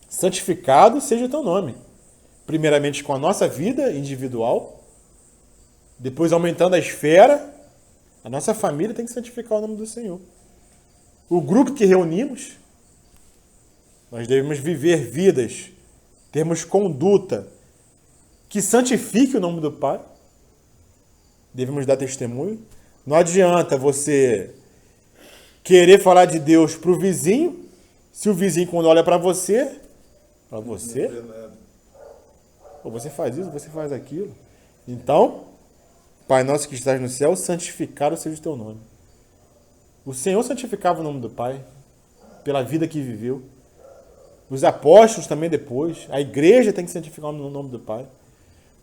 Santificado seja o teu nome. Primeiramente com a nossa vida individual, depois aumentando a esfera, a nossa família tem que santificar o nome do Senhor. O grupo que reunimos, nós devemos viver vidas, termos conduta que santifique o nome do Pai. Devemos dar testemunho. Não adianta você querer falar de Deus para o vizinho, se o vizinho, quando olha para você, pô, você faz isso, você faz aquilo. Então, Pai nosso que estás no céu, santificado seja o teu nome. O Senhor santificava o nome do Pai pela vida que viveu. Os apóstolos também depois. A igreja tem que santificar o nome do Pai.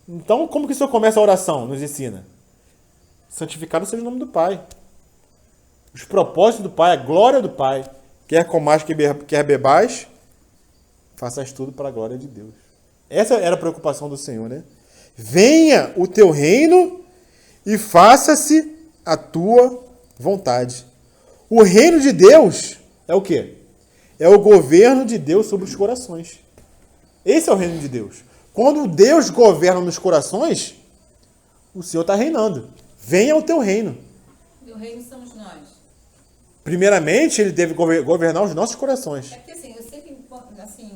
Então, como que o Senhor começa a oração? Nos ensina. Santificado seja o nome do Pai. Os propósitos do Pai, a glória do Pai. Quer comais, quer bebais, faças tudo para a glória de Deus. Essa era a preocupação do Senhor, né? Venha o teu reino e faça-se a tua vontade. O reino de Deus é o quê? É o governo de Deus sobre os corações. Esse é o reino de Deus. Quando Deus governa nos corações, o Senhor está reinando. Venha o teu reino. E o reino somos nós. Primeiramente, ele deve governar os nossos corações. É porque assim, eu sempre, assim,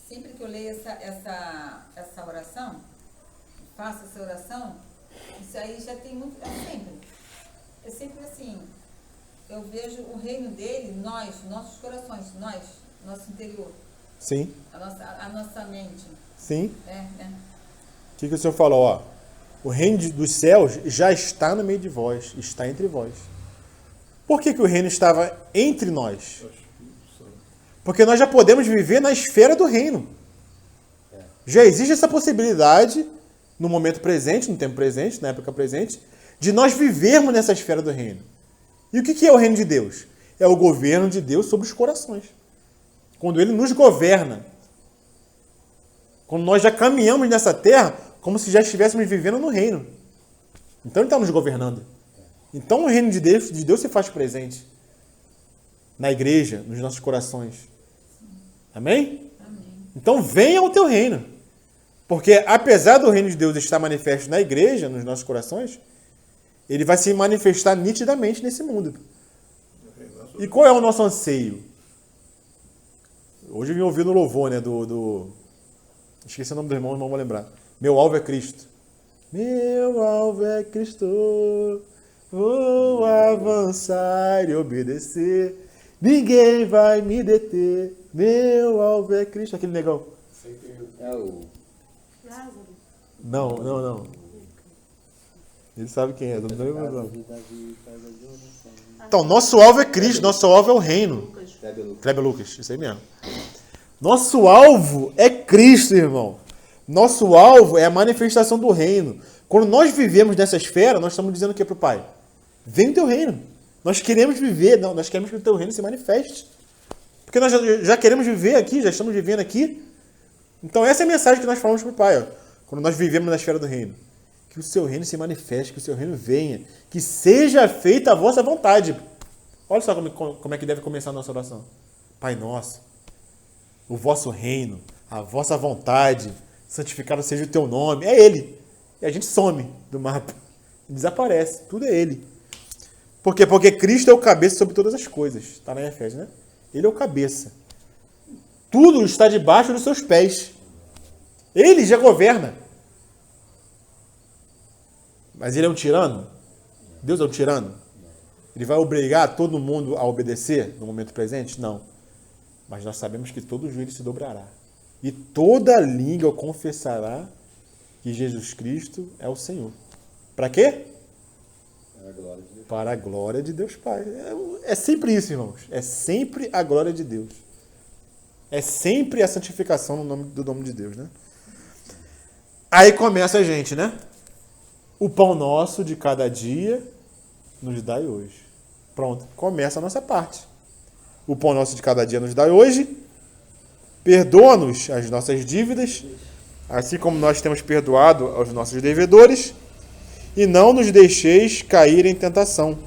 sempre que eu leio essa oração, faço essa oração, isso aí já tem muito, é sempre assim, eu vejo o reino dele, nós, nossos corações, nós, nosso interior, Sim, a nossa mente, sim. né? O que o Senhor falou? Ó, o reino dos céus já está no meio de vós, está entre vós. Por que o reino estava entre nós? Porque nós já podemos viver na esfera do reino. Já existe essa possibilidade no momento presente, no tempo presente, na época presente, de nós vivermos nessa esfera do reino. E o que é o reino de Deus? É o governo de Deus sobre os corações. Quando ele nos governa. Quando nós já caminhamos nessa terra como se já estivéssemos vivendo no reino. Então ele está nos governando. Então o reino de Deus se faz presente na igreja, nos nossos corações. Amém? Amém. Então venha o teu reino. Porque apesar do reino de Deus estar manifesto na igreja, nos nossos corações, ele vai se manifestar nitidamente nesse mundo. E qual é o nosso anseio? Hoje eu vim ouvir no louvor, né, esqueci o nome do irmão, não vou lembrar. Meu alvo é Cristo. Meu alvo é Cristo. Vou avançar e obedecer. Ninguém vai me deter. Meu alvo é Cristo. Aquele negão. É o... Não. Ele sabe quem é. Não lembro o nome. Então, nosso alvo é Cristo. Nosso alvo é o reino. Kleber Lucas. Isso aí mesmo. Nosso alvo é Cristo, irmão. Nosso alvo é a manifestação do reino. Quando nós vivemos nessa esfera, nós estamos dizendo o que para o Pai? Vem o teu reino. Nós queremos viver, não, nós queremos que o teu reino se manifeste. Porque nós já queremos viver aqui, já estamos vivendo aqui. Então essa é a mensagem que nós falamos para o Pai. Ó. Quando nós vivemos na esfera do reino. Que o seu reino se manifeste, que o seu reino venha. Que seja feita a vossa vontade. Olha só como é que deve começar a nossa oração. Pai nosso, o vosso reino, a vossa vontade, santificado seja o teu nome. É Ele. E a gente some do mapa. Desaparece. Tudo é Ele. Por quê? Porque Cristo é o cabeça sobre todas as coisas. Está na Efésios, né? Ele é o cabeça. Tudo está debaixo dos seus pés. Ele já governa. Mas ele é um tirano? Deus é um tirano? Ele vai obrigar todo mundo a obedecer no momento presente? Não. Mas nós sabemos que todo joelho se dobrará. E toda língua confessará que Jesus Cristo é o Senhor. Para quê? Para a glória de Deus Pai. É sempre isso, irmãos. É sempre a glória de Deus. É sempre a santificação do nome de Deus, né? Aí começa a gente, né? O pão nosso de cada dia nos dai hoje. Pronto, começa a nossa parte. O pão nosso de cada dia nos dai hoje. Perdoa-nos as nossas dívidas, assim como nós temos perdoado aos nossos devedores. E não nos deixeis cair em tentação,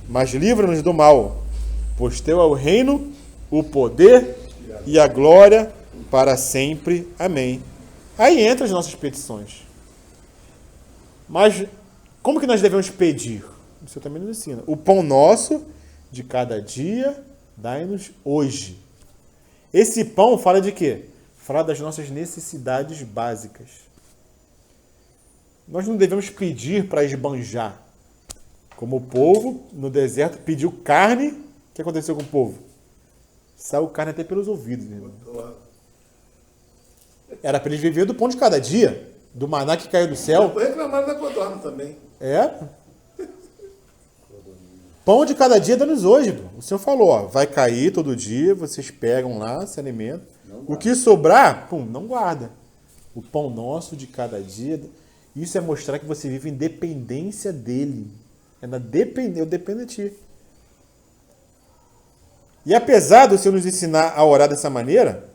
mas livra-nos do mal, pois teu é o reino, o poder e a glória para sempre. Amém. Aí entram as nossas petições. Mas como que nós devemos pedir? Isso também nos ensina. O pão nosso de cada dia, dai-nos hoje. Esse pão fala de quê? Fala das nossas necessidades básicas. Nós não devemos pedir para esbanjar. Como o povo no deserto pediu carne, o que aconteceu com o povo? Saiu carne até pelos ouvidos. Né? Era para eles viver do pão de cada dia, do maná que caiu do céu. Foi reclamado da codorna também. É. Pão de cada dia dá-nos hoje. O Senhor falou, ó, vai cair todo dia, vocês pegam lá, se alimentam. O que sobrar, não guarda. O pão nosso de cada dia. Isso é mostrar que você vive em dependência dele. Eu dependo de ti. E apesar do Senhor nos ensinar a orar dessa maneira,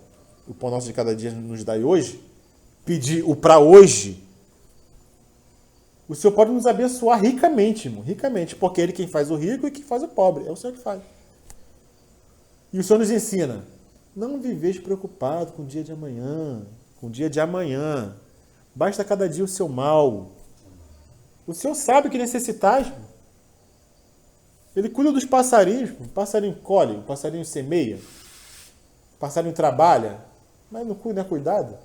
o pão nosso de cada dia nos dai hoje, pedir o para hoje, o Senhor pode nos abençoar ricamente, irmão, ricamente, porque Ele quem faz o rico e quem faz o pobre. É o Senhor que faz. E o Senhor nos ensina, não viveis preocupado com o dia de amanhã, com o dia de amanhã. Basta cada dia o seu mal. O Senhor sabe o que necessitais. Ele cuida dos passarinhos. O passarinho colhe, o passarinho semeia, o passarinho trabalha, mas não é cuidado.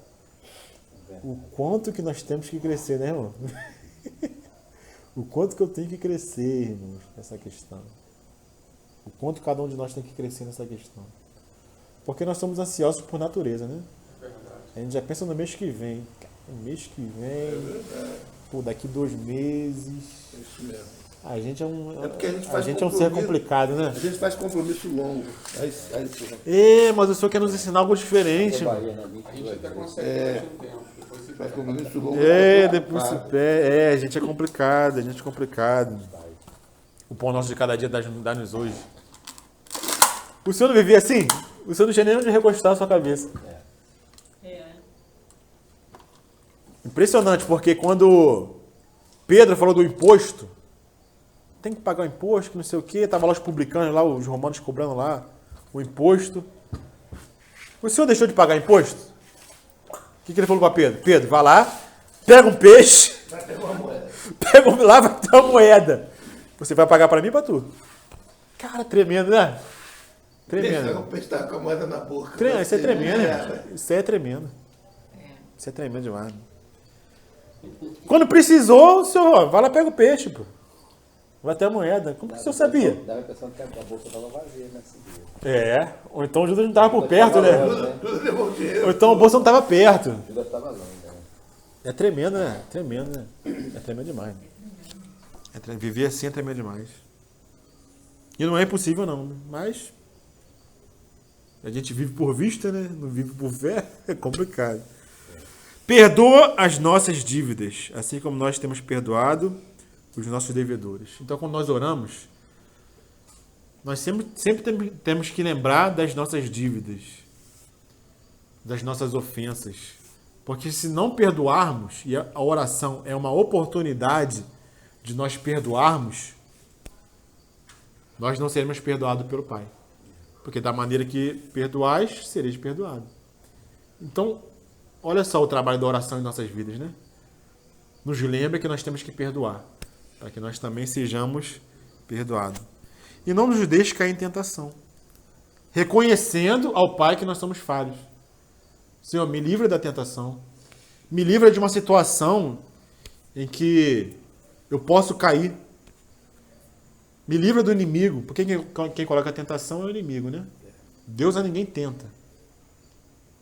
O quanto que nós temos que crescer, né, irmão? O quanto que eu tenho que crescer, irmãos, nessa questão. O quanto cada um de nós tem que crescer nessa questão. Porque nós somos ansiosos por natureza, né? A gente já pensa no mês que vem. No mês que vem, daqui 2 meses. É isso mesmo. A gente é porque a gente é um ser complicado, né? A gente faz compromisso longo. Mas o Senhor quer nos ensinar algo diferente. A gente até consegue um tempo. Depois Faz compromisso longo. Depois se perde. A gente é complicado, O pão nosso de cada dia dá-nos hoje. O Senhor não vivia assim? O Senhor não tinha nem onde recostar a sua cabeça. Impressionante, porque quando Pedro falou do imposto, tem que pagar o imposto, que não sei o quê, estavam lá os publicanos, lá, os romanos cobrando lá o imposto. O Senhor deixou de pagar imposto? O que ele falou para Pedro? Pedro, vai lá, pega um peixe, vai ter uma moeda. Você vai pagar para mim e para tu. Cara, tremendo, né? Tremendo. O peixe tá com a moeda na boca. Isso é tremendo, irmão. Isso é tremendo. Isso é tremendo demais. Quando precisou, o senhor, vai lá, pega o peixe, pô. Vai ter a moeda. Como que o senhor sabia? Dava a impressão que a bolsa estava vazia nesse dia. Ou então o Judas não estava por perto, né? Ou então a bolsa não estava perto. O Judas estava longe, né? É tremendo, né? Tremendo, né? É tremendo demais. Viver assim é tremendo demais. E não é impossível, não. Mas a gente vive por vista, né? Não vive por fé. É complicado. Perdoa as nossas dívidas, assim como nós temos perdoado os nossos devedores. Então, quando nós oramos, nós sempre temos que lembrar das nossas dívidas, das nossas ofensas. Porque se não perdoarmos, e a oração é uma oportunidade de nós perdoarmos, nós não seremos perdoados pelo Pai. Porque da maneira que perdoais, sereis perdoado. Então, olha só o trabalho da oração em nossas vidas, né? Nos lembra que nós temos que perdoar, para que nós também sejamos perdoados. E não nos deixe cair em tentação, reconhecendo ao Pai que nós somos falhos. Senhor, me livra da tentação. Me livra de uma situação em que eu posso cair. Me livra do inimigo. Porque quem coloca a tentação é o inimigo, né? Deus a ninguém tenta.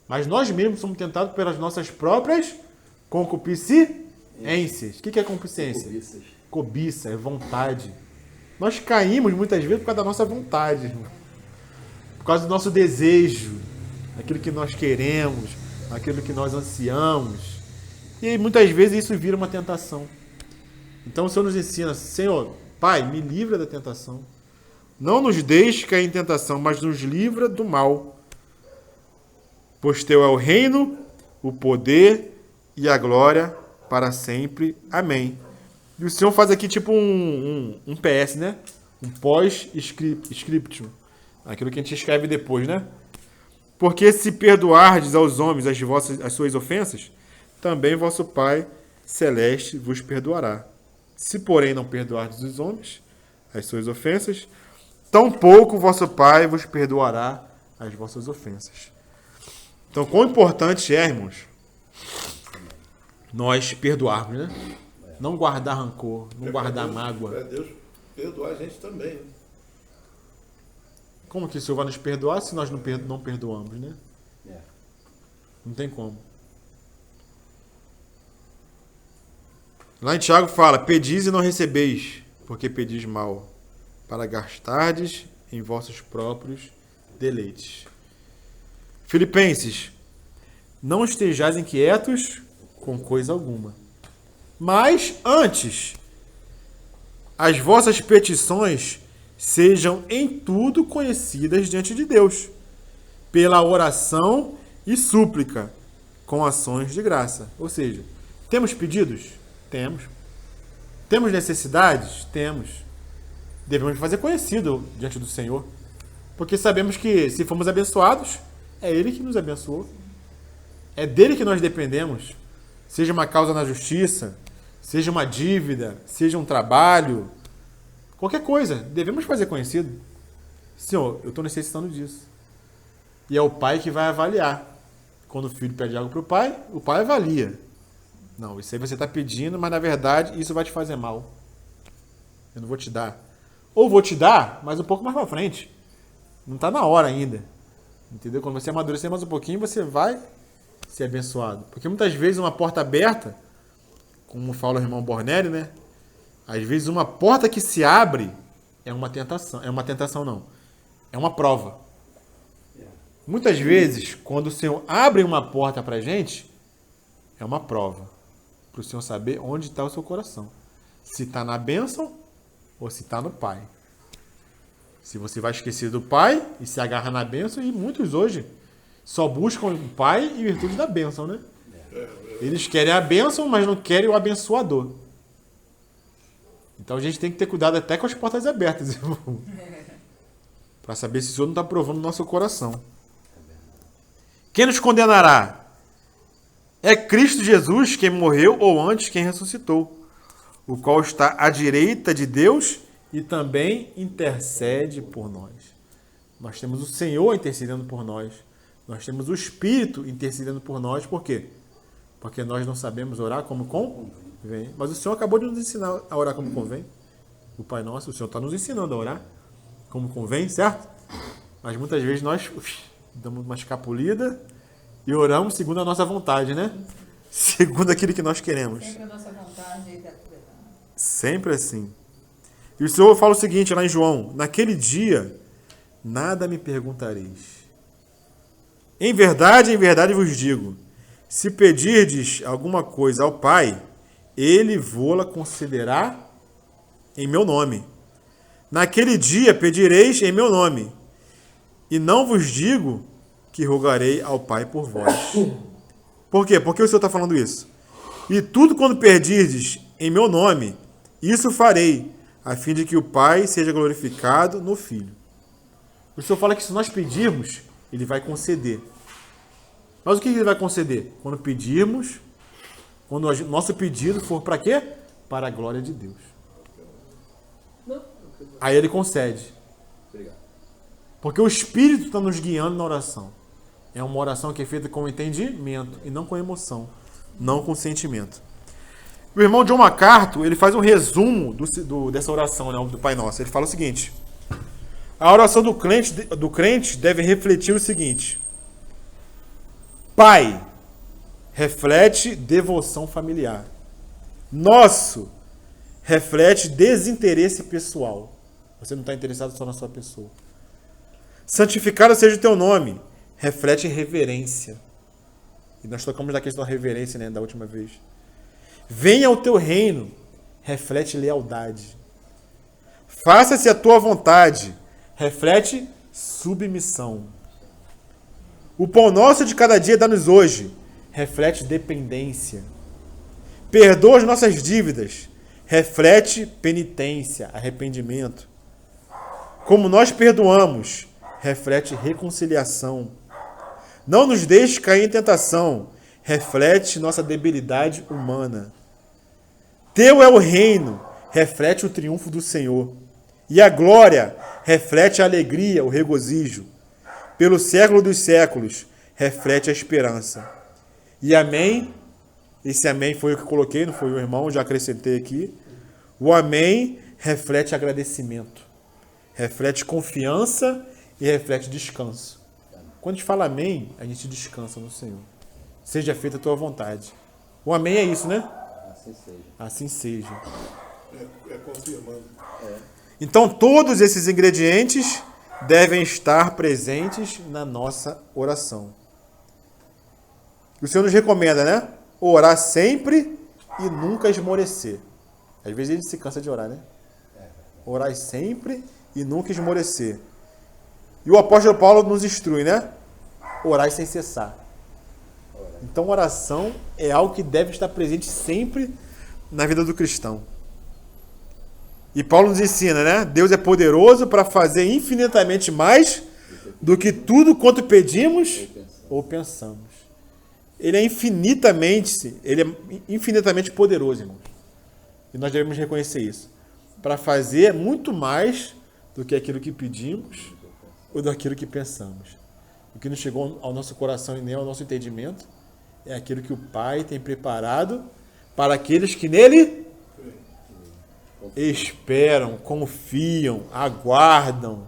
Mas nós mesmos somos tentados pelas nossas próprias concupiscências. O que é concupiscência? Cobiça, é vontade. Nós caímos muitas vezes por causa da nossa vontade, irmão. Por causa do nosso desejo, aquilo que nós queremos, aquilo que nós ansiamos. E muitas vezes isso vira uma tentação. Então o Senhor nos ensina, Senhor, Pai, me livra da tentação. Não nos deixe cair em tentação, mas nos livra do mal. Pois teu é o reino, o poder e a glória para sempre. Amém. E o Senhor faz aqui tipo um PS, né? Um pós-scriptum. Aquilo que a gente escreve depois, né? Porque se perdoardes aos homens as suas ofensas, também vosso Pai Celeste vos perdoará. Se, porém, não perdoardes os homens as suas ofensas, tampouco vosso Pai vos perdoará as vossas ofensas. Então, quão importante é, irmãos, nós perdoarmos, né? Não guardar rancor, não guardar mágoa. Para Deus perdoar a gente também. Como que o Senhor vai nos perdoar se nós não perdoamos, né? Não tem como. Lá em Tiago fala, pedis e não recebeis, porque pedis mal, para gastardes em vossos próprios deleites. Filipenses, não estejais inquietos com coisa alguma, mas antes, as vossas petições sejam em tudo conhecidas diante de Deus, pela oração e súplica, com ações de graça. Ou seja, temos pedidos? Temos. Temos necessidades? Temos. Devemos fazer conhecido diante do Senhor, porque sabemos que se formos abençoados, é Ele que nos abençoou. É dele que nós dependemos. Seja uma causa na justiça, seja uma dívida, seja um trabalho, qualquer coisa, devemos fazer conhecido. Senhor, eu estou necessitando disso. E é o pai que vai avaliar. Quando o filho pede algo para o pai avalia. Não, isso aí você está pedindo, mas na verdade isso vai te fazer mal. Eu não vou te dar. Ou vou te dar, mas um pouco mais para frente. Não está na hora ainda. Entendeu? Quando você amadurecer mais um pouquinho, você vai ser abençoado. Porque muitas vezes uma porta aberta, como fala o irmão Bornelli, né? Às vezes uma porta que se abre é uma tentação. É uma tentação não. É uma prova. Muitas vezes, quando o Senhor abre uma porta para a gente, é uma prova. Para o Senhor saber onde está o seu coração. Se está na bênção ou se está no Pai. Se você vai esquecer do Pai e se agarra na bênção, e muitos hoje só buscam o Pai em virtude da bênção, né? Eles querem a bênção, mas não querem o abençoador. Então a gente tem que ter cuidado até com as portas abertas, irmão. Para saber se o Senhor não está provando o nosso coração. Quem nos condenará? É Cristo Jesus quem morreu ou antes quem ressuscitou, o qual está à direita de Deus e também intercede por nós. Nós temos o Senhor intercedendo por nós. Nós temos o Espírito intercedendo por nós. Por quê? Porque nós não sabemos orar como convém. Mas o Senhor acabou de nos ensinar a orar como convém. O Pai Nosso, o Senhor está nos ensinando a orar como convém, certo? Mas muitas vezes nós damos uma escapulida e oramos segundo a nossa vontade, né? Segundo aquilo que nós queremos. Sempre a nossa vontade e da tua. Sempre assim. E o Senhor fala o seguinte lá em João: naquele dia, nada me perguntareis. Em verdade vos digo, se pedirdes alguma coisa ao Pai, ele vô-la concederá em meu nome. Naquele dia pedireis em meu nome, e não vos digo que rogarei ao Pai por vós. Por quê? Por que o Senhor está falando isso? E tudo quando pedirdes em meu nome, isso farei, a fim de que o Pai seja glorificado no Filho. O Senhor fala que se nós pedirmos, ele vai conceder. Mas o que ele vai conceder? Quando pedirmos, quando o nosso pedido for para quê? Para a glória de Deus. Aí ele concede. Obrigado. Porque o Espírito está nos guiando na oração. É uma oração que é feita com entendimento e não com emoção, não com sentimento. O irmão John MacArthur, ele faz um resumo dessa oração, né, do Pai Nosso. Ele fala o seguinte: a oração do crente deve refletir o seguinte: Pai, reflete devoção familiar. Nosso, reflete desinteresse pessoal. Você não está interessado só na sua pessoa. Santificado seja o teu nome, reflete reverência. E nós tocamos da questão da reverência, né, da última vez. Venha o teu reino, reflete lealdade. Faça-se a tua vontade, reflete submissão. O pão nosso de cada dia dá-nos hoje, reflete dependência. Perdoa as nossas dívidas, reflete penitência, arrependimento. Como nós perdoamos, reflete reconciliação. Não nos deixe cair em tentação, reflete nossa debilidade humana. Teu é o reino, reflete o triunfo do Senhor. E a glória reflete a alegria, o regozijo. Pelo século dos séculos, reflete a esperança. E amém, esse amém foi o que eu coloquei, não foi o irmão, já acrescentei aqui. O amém reflete agradecimento, reflete confiança e reflete descanso. Quando a gente fala amém, a gente descansa no Senhor. Seja feita a tua vontade. O amém é isso, né? Assim seja. Assim seja. É confirmando. Então, todos esses ingredientes devem estar presentes na nossa oração. O Senhor nos recomenda, né? Orar sempre e nunca esmorecer. Às vezes a gente se cansa de orar, né? Orar sempre e nunca esmorecer. E o apóstolo Paulo nos instrui, né? Orar sem cessar. Então, oração é algo que deve estar presente sempre na vida do cristão. E Paulo nos ensina, né? Deus é poderoso para fazer infinitamente mais do que tudo quanto pedimos ou pensamos. Ele é infinitamente poderoso, irmãos. E nós devemos reconhecer isso. Para fazer muito mais do que aquilo que pedimos ou daquilo que pensamos. O que não chegou ao nosso coração e nem ao nosso entendimento é aquilo que o Pai tem preparado para aqueles que nele esperam, confiam, aguardam.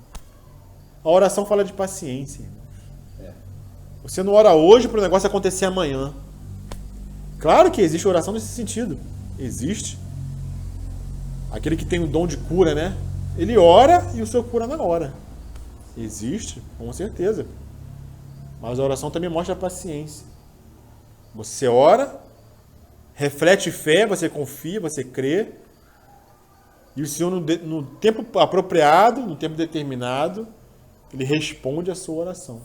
A oração fala de paciência, irmãos. Você não ora hoje para o negócio acontecer amanhã. Claro que existe oração nesse sentido. Existe. Aquele que tem o dom de cura, né? Ele ora e o Senhor cura na hora. Existe, com certeza. Mas a oração também mostra a paciência. Você ora, reflete fé, você confia, você crê. E o Senhor, no tempo apropriado, no tempo determinado, Ele responde a sua oração.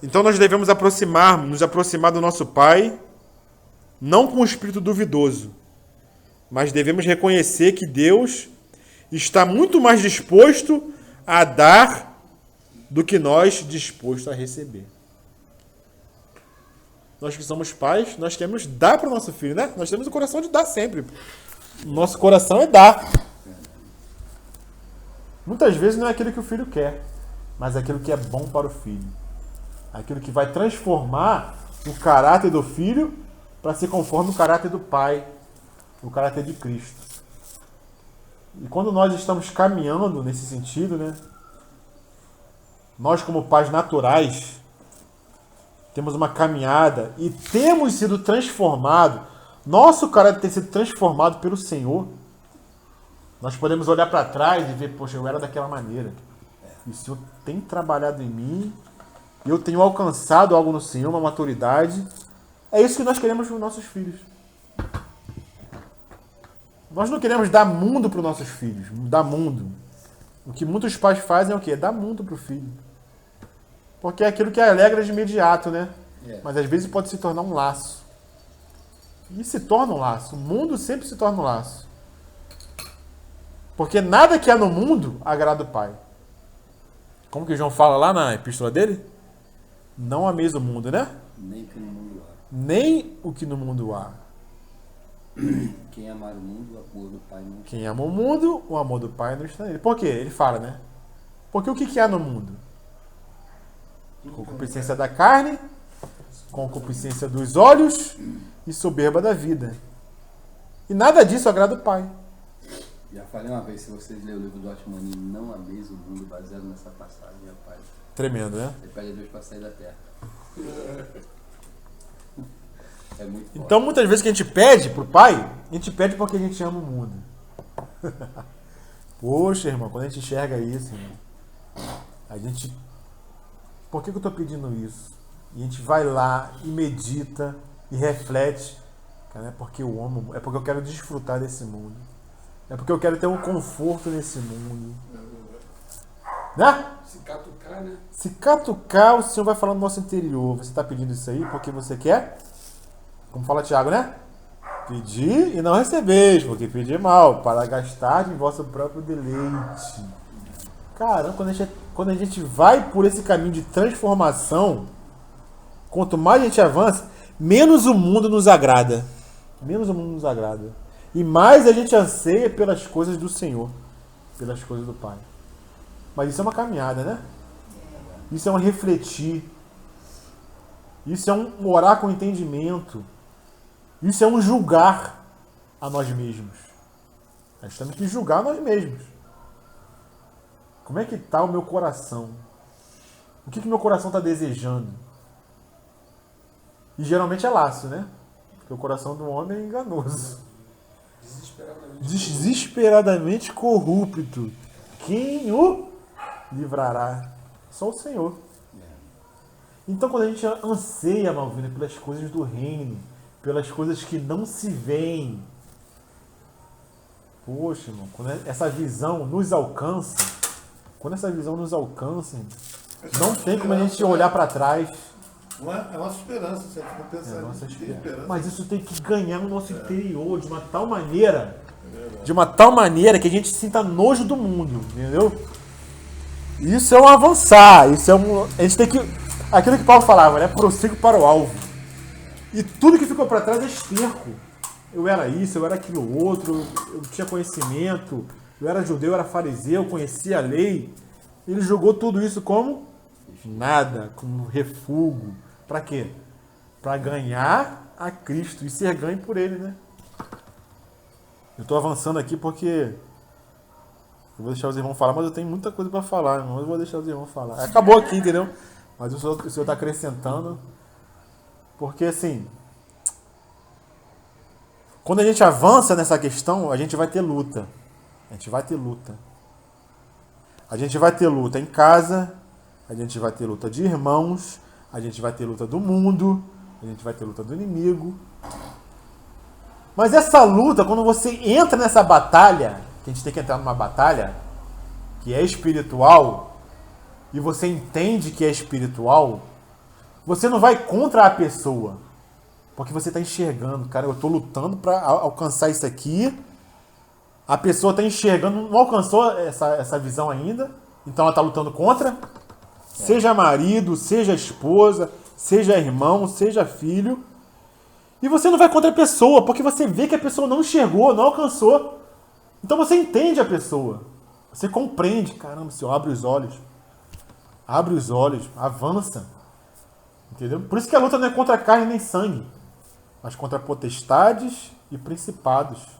Então nós devemos nos aproximar do nosso Pai, não com um espírito duvidoso, mas devemos reconhecer que Deus está muito mais disposto a dar do que nós dispostos a receber. Nós que somos pais, nós queremos dar para o nosso filho, né? Nós temos o coração de dar sempre. Nosso coração é dar. Muitas vezes não é aquilo que o filho quer, mas é aquilo que é bom para o filho. Aquilo que vai transformar o caráter do filho para ser conforme o caráter do pai, o caráter de Cristo. E quando nós estamos caminhando nesse sentido, né? Nós como pais naturais, temos uma caminhada e temos sido transformados, nosso caráter tem sido transformado pelo Senhor. Nós podemos olhar para trás e ver, poxa, eu era daquela maneira. E o Senhor tem trabalhado em mim e eu tenho alcançado algo no Senhor, uma maturidade, é isso que nós queremos para os nossos filhos. Nós não queremos dar mundo para os nossos filhos, dar mundo. O que muitos pais fazem é o quê? Dar mundo para o filho. Porque é aquilo que alegra de imediato, né? Mas às vezes pode se tornar um laço. E se torna um laço. O mundo sempre se torna um laço. Porque nada que há no mundo agrada o Pai. Como que João fala lá na epístola dele? Não ameis o mundo, né? Nem que no mundo há. Nem o que no mundo há. Quem amar o mundo, o amor do Pai não. Quem ama o mundo, o amor do Pai não está nele. Por quê? Ele fala, né? Porque o que há no mundo? Concupiscência da carne, concupiscência dos olhos e soberba da vida. E nada disso agrada o Pai. Já falei uma vez, se vocês lerem o livro do Otmani, não ameis o mundo, baseado nessa passagem, rapaz. Tremendo, né? Ele pede a Deus para sair da terra. É muito forte. Então, muitas vezes que a gente pede pro Pai, a gente pede porque a gente ama o mundo. Poxa, irmão, quando a gente enxerga isso, irmão, a gente... Por que eu estou pedindo isso? E a gente vai lá e medita e reflete. Cara, é porque eu amo, é porque eu quero desfrutar desse mundo. É porque eu quero ter um conforto nesse mundo. Né? Se catucar, né? Se catucar, o Senhor vai falar no nosso interior. Você está pedindo isso aí porque você quer? Como fala Tiago, né? Pedir e não recebeis, porque pedir mal, para gastar em vosso próprio deleite. Caramba, quando a gente vai por esse caminho de transformação, quanto mais a gente avança, menos o mundo nos agrada. Menos o mundo nos agrada. E mais a gente anseia pelas coisas do Senhor, pelas coisas do Pai. Mas isso é uma caminhada, né? Isso é um refletir. Isso é um orar com entendimento. Isso é um julgar a nós mesmos. Nós temos que julgar a nós mesmos. Como é que está o meu coração? O que meu coração está desejando? E geralmente é laço, né? Porque o coração do homem é enganoso. Desesperadamente corrupto. Quem o livrará? Só o Senhor. Então, quando a gente anseia, Malvina, pelas coisas do reino, pelas coisas que não se veem, poxa, irmão, quando essa visão nos alcança, não tem como a gente olhar para trás. Não é a nossa esperança, se a gente não pensar É a nossa nisso, tem esperança. Mas isso tem que ganhar no nosso interior de uma tal maneira que a gente sinta nojo do mundo, entendeu? Isso é um avançar, a gente tem que, aquilo que Paulo falava, né? Prossigo para o alvo. E tudo que ficou para trás é esterco. Eu era isso, eu era aquilo outro, eu tinha conhecimento, eu era judeu, eu era fariseu, eu conhecia a lei. Ele jogou tudo isso como nada, como refúgio. Para quê? Para ganhar a Cristo e ser ganho por Ele, né? Eu estou avançando aqui porque eu vou deixar os irmãos falar, mas eu tenho muita coisa para falar, mas eu vou deixar os irmãos falar. Acabou aqui, entendeu? Mas o Senhor está acrescentando. Porque assim, quando a gente avança nessa questão, a gente vai ter luta. A gente vai ter luta. A gente vai ter luta em casa, a gente vai ter luta de irmãos, a gente vai ter luta do mundo, a gente vai ter luta do inimigo. Mas essa luta, quando você entra nessa batalha, que a gente tem que entrar numa batalha, que é espiritual, e você entende que é espiritual, você não vai contra a pessoa, porque você está enxergando, cara, eu estou lutando para alcançar isso aqui, a pessoa está enxergando, não alcançou essa visão ainda, então ela está lutando contra, seja marido, seja esposa, seja irmão, seja filho, e você não vai contra a pessoa, porque você vê que a pessoa não enxergou, não alcançou, então você entende a pessoa, você compreende, caramba, Senhor, abre os olhos, avança, entendeu? Por isso que a luta não é contra carne nem sangue, mas contra potestades e principados.